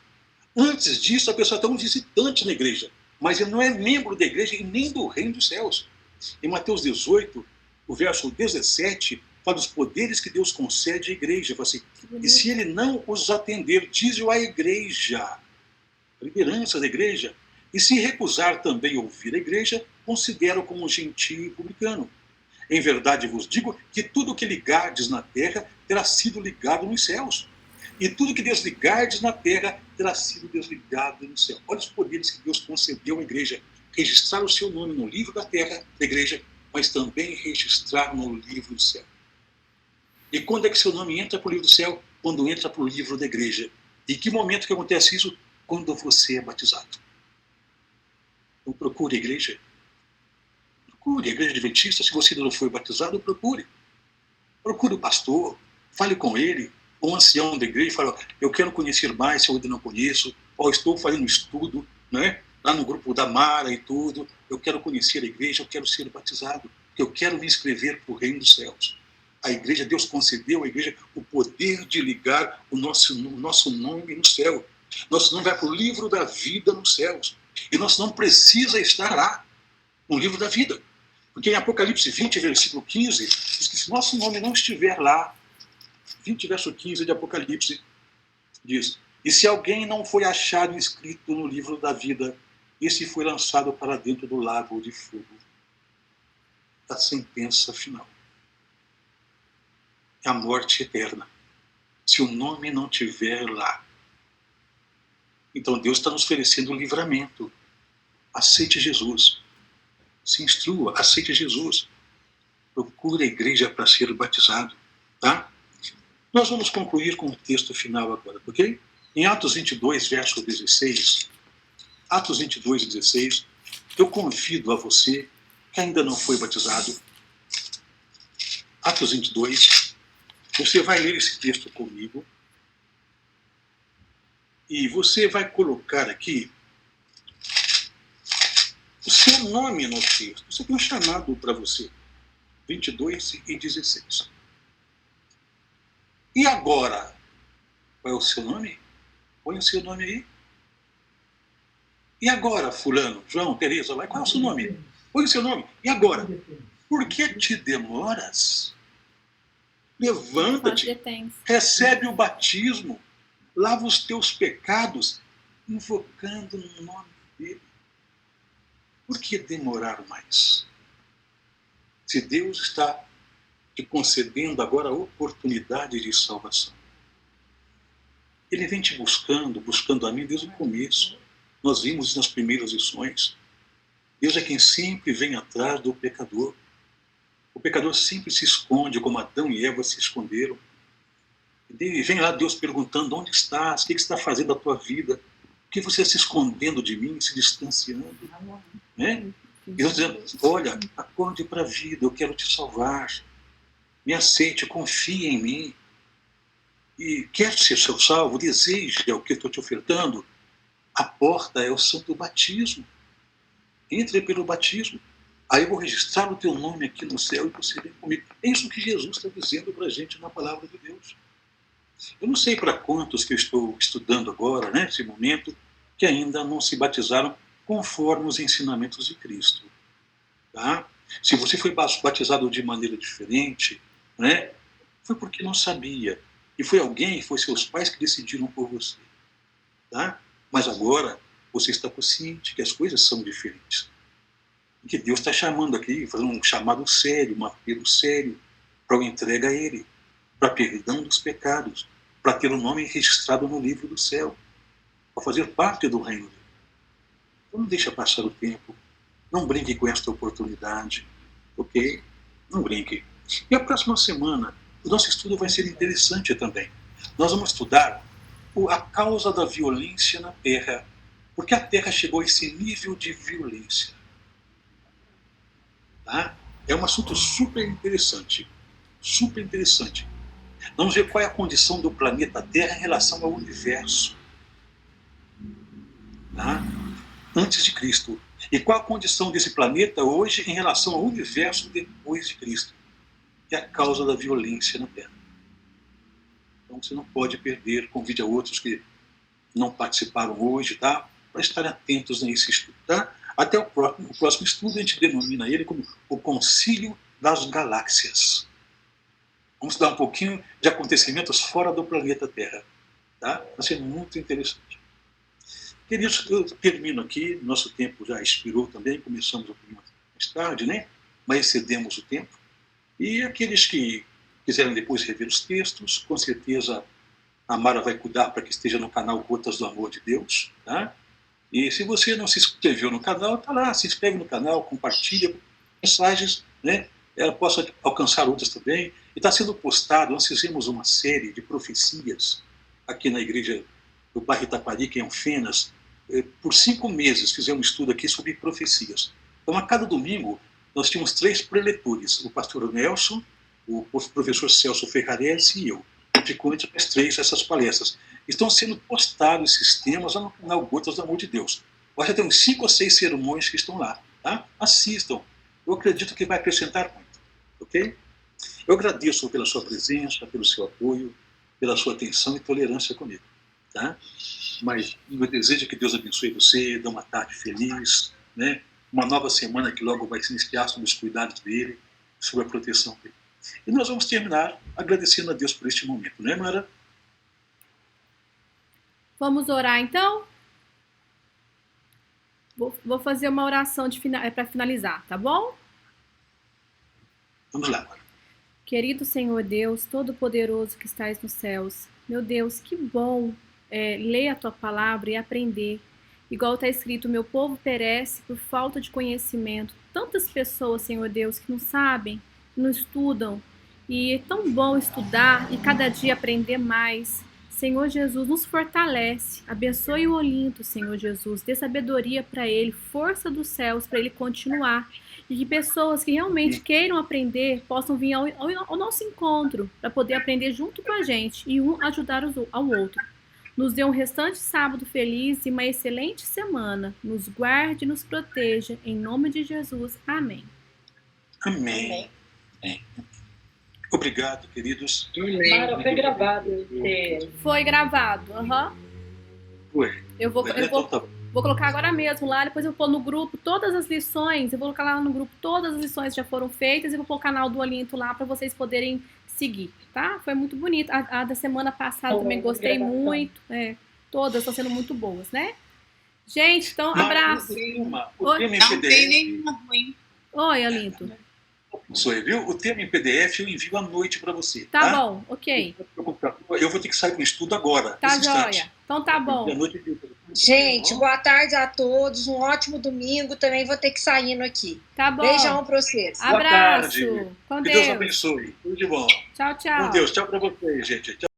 [SPEAKER 1] Antes disso, a pessoa é um visitante na igreja, mas ele não é membro da igreja e nem do reino dos céus. Em Mateus 18, o verso 17, fala dos poderes que Deus concede à igreja. Fala assim, e se ele não os atender, diz-o à igreja, a liderança da igreja, e se recusar também a ouvir a igreja, considera-o como gentio e publicano. Em verdade vos digo que tudo que ligardes na terra terá sido ligado nos céus. E tudo que desligardes na terra terá sido desligado no céu. Olha os poderes que Deus concedeu à igreja. Registrar o seu nome no livro da terra, da igreja, mas também registrar no livro do céu. E quando é que seu nome entra para o livro do céu? Quando entra para o livro da igreja. E que momento que acontece isso? Quando você é batizado. Então procure a igreja. Procure a igreja adventista. Se você não foi batizado, procure. Procure o pastor. Fale com ele. O ancião da igreja fala, eu quero conhecer mais, se eu ainda não conheço. Ou estou fazendo estudo, né? Lá no grupo da Mara e tudo. Eu quero conhecer a igreja, eu quero ser batizado. Eu quero me inscrever para o reino dos céus. A igreja, Deus concedeu à igreja o poder de ligar o nosso nome no céu. Nosso nome vai para o livro da vida nos céus. E nosso nome precisa estar lá, no livro da vida. Porque em Apocalipse 20, versículo 15, diz que se nosso nome não estiver lá, 20, verso 15 de Apocalipse, diz, e se alguém não foi achado inscrito no livro da vida, esse foi lançado para dentro do lago de fogo. A sentença final. É a morte eterna. Se o nome não estiver lá. Então Deus está nos oferecendo o livramento. Aceite Jesus. Se instrua, aceite Jesus. Procure a igreja para ser batizado. Tá? Nós vamos concluir com o texto final agora, ok? Em Atos 22, verso 16, Atos 22, 16, eu convido a você que ainda não foi batizado, Atos 22, você vai ler esse texto comigo e você vai colocar aqui o seu nome no texto. Isso aqui é um chamado para você. 22 e 16. E agora? Qual é o seu nome? Põe o seu nome aí. E agora, fulano, João, Tereza, qual é o seu nome? Põe o seu nome. E agora? Por que te demoras? Levanta-te, recebe o batismo, lava os teus pecados, invocando no nome dele. Por que demorar mais? Se Deus está te concedendo agora a oportunidade de salvação. Ele vem te buscando a mim desde o começo. Nós vimos nas primeiras lições. Deus é quem sempre vem atrás do pecador. O pecador sempre se esconde, como Adão e Eva se esconderam. E vem lá Deus perguntando, onde estás? O que está fazendo da tua vida? Por que você está se escondendo de mim, se distanciando? Né? E Deus dizendo, olha, acorde para a vida, eu quero te salvar. Me aceite, confie em mim. E quer ser seu salvo, deseja o que eu estou te ofertando. A porta é o santo batismo. Entre pelo batismo. Aí eu vou registrar o teu nome aqui no céu e você vem comigo. É isso que Jesus está dizendo para a gente na palavra de Deus. Eu não sei para quantos que eu estou estudando agora, né, nesse momento, que ainda não se batizaram conforme os ensinamentos de Cristo. Tá? Se você foi batizado de maneira diferente, né, foi porque não sabia. E foi alguém, foi seus pais que decidiram por você. Tá? Mas agora você está consciente que as coisas são diferentes. E que Deus está chamando aqui, fazendo um chamado sério, um apelo sério. para a entrega a Ele, para perdão dos pecados, para ter o nome registrado no livro do céu, para fazer parte do reino dele. Então não deixa passar o tempo, não brinque com esta oportunidade, ok? Não brinque. E a próxima semana, o nosso estudo vai ser interessante também. Nós vamos estudar a causa da violência na Terra, porque a Terra chegou a esse nível de violência. Tá? É um assunto super interessante. Super interessante. Vamos ver qual é a condição do planeta Terra em relação ao universo. Tá? Antes de Cristo. E qual a condição desse planeta hoje em relação ao universo depois de Cristo. É a causa da violência na Terra. Então você não pode perder. Convide a outros que não participaram hoje, tá? Para estarem atentos nesse estudo. Tá? Até o próximo estudo a gente denomina ele como o Concílio das Galáxias. Vamos estudar um pouquinho de acontecimentos fora do planeta Terra. Tá? Vai ser muito interessante. Queridos, eu termino aqui. Nosso tempo já expirou também. Começamos um pouquinho mais tarde, né? Mas excedemos o tempo. E aqueles que quiserem depois rever os textos, com certeza a Mara vai cuidar para que esteja no canal Gotas do Amor de Deus. Tá? E se você não se inscreveu no canal, tá lá, se inscreve no canal, compartilha mensagens, né? Ela possa alcançar outras também. E está sendo postado, nós fizemos uma série de profecias aqui na igreja do bairro Itaquarica, em Alfenas. Por 5 meses fizemos um estudo aqui sobre profecias. Então, a cada domingo, nós tínhamos 3 preletores, o pastor Nelson, o professor Celso Ferrarese e eu. Ficou entre as 3 essas palestras. Estão sendo postados esses temas lá no canal Gotas do Amor de Deus. Já tem uns 5 ou 6 sermões que estão lá. Tá? Assistam. Eu acredito que vai acrescentar muito. Ok? Eu agradeço pela sua presença, pelo seu apoio, pela sua atenção e tolerância comigo. Tá? Mas eu desejo que Deus abençoe você, dê uma tarde feliz, né? Uma nova semana que logo vai se iniciar sob os cuidados dele, sob a proteção dele. E nós vamos terminar agradecendo a Deus por este momento, não é, Mara?
[SPEAKER 2] Vamos orar então? Vou fazer uma oração para finalizar, tá bom?
[SPEAKER 1] Vamos lá, Mara.
[SPEAKER 2] Querido Senhor Deus, Todo-Poderoso que estás nos céus, meu Deus, que bom ler a Tua palavra e aprender. Igual está escrito, meu povo perece por falta de conhecimento. Tantas pessoas, Senhor Deus, que não sabem, que não estudam. E é tão bom estudar e cada dia aprender mais. Senhor Jesus, nos fortalece. Abençoe o Olinto, Senhor Jesus. Dê sabedoria para ele, força dos céus para ele continuar. E que pessoas que realmente queiram aprender possam vir ao nosso encontro para poder aprender junto com a gente e um ajudar ao outro. Nos dê um restante sábado feliz e uma excelente semana. Nos guarde e nos proteja. Em nome de Jesus. Amém.
[SPEAKER 1] Amém. Amém. Obrigado, queridos.
[SPEAKER 4] Mara, foi gravado.
[SPEAKER 2] Foi gravado.
[SPEAKER 1] Foi.
[SPEAKER 2] Eu vou colocar agora mesmo lá, depois eu vou pôr no grupo todas as lições. Eu vou colocar lá no grupo todas as lições que já foram feitas e vou pôr o canal do Olinto lá para vocês poderem seguir, tá? Foi muito bonito. A da semana passada também gostei muito. Todas estão sendo muito boas, né? Gente, então, abraço.
[SPEAKER 1] O tema em
[SPEAKER 5] Não
[SPEAKER 1] PDF.
[SPEAKER 5] tem nenhuma ruim.
[SPEAKER 2] Oi, Olinto.
[SPEAKER 1] Sou eu, viu? O tema em PDF eu envio à noite para você.
[SPEAKER 2] Tá bom, ok.
[SPEAKER 1] Eu vou ter que sair do estudo agora.
[SPEAKER 2] Tá joia. Então tá bom.
[SPEAKER 6] Gente, boa tarde a todos. Um ótimo domingo. Também vou ter que sair aqui.
[SPEAKER 2] Tá bom.
[SPEAKER 6] Beijão pra vocês.
[SPEAKER 2] Abraço.
[SPEAKER 1] Boa tarde.
[SPEAKER 2] Com
[SPEAKER 1] Que
[SPEAKER 2] Deus.
[SPEAKER 1] Deus abençoe. Tudo de bom.
[SPEAKER 2] Tchau, tchau.
[SPEAKER 1] Com Deus. Tchau para vocês, gente. Tchau.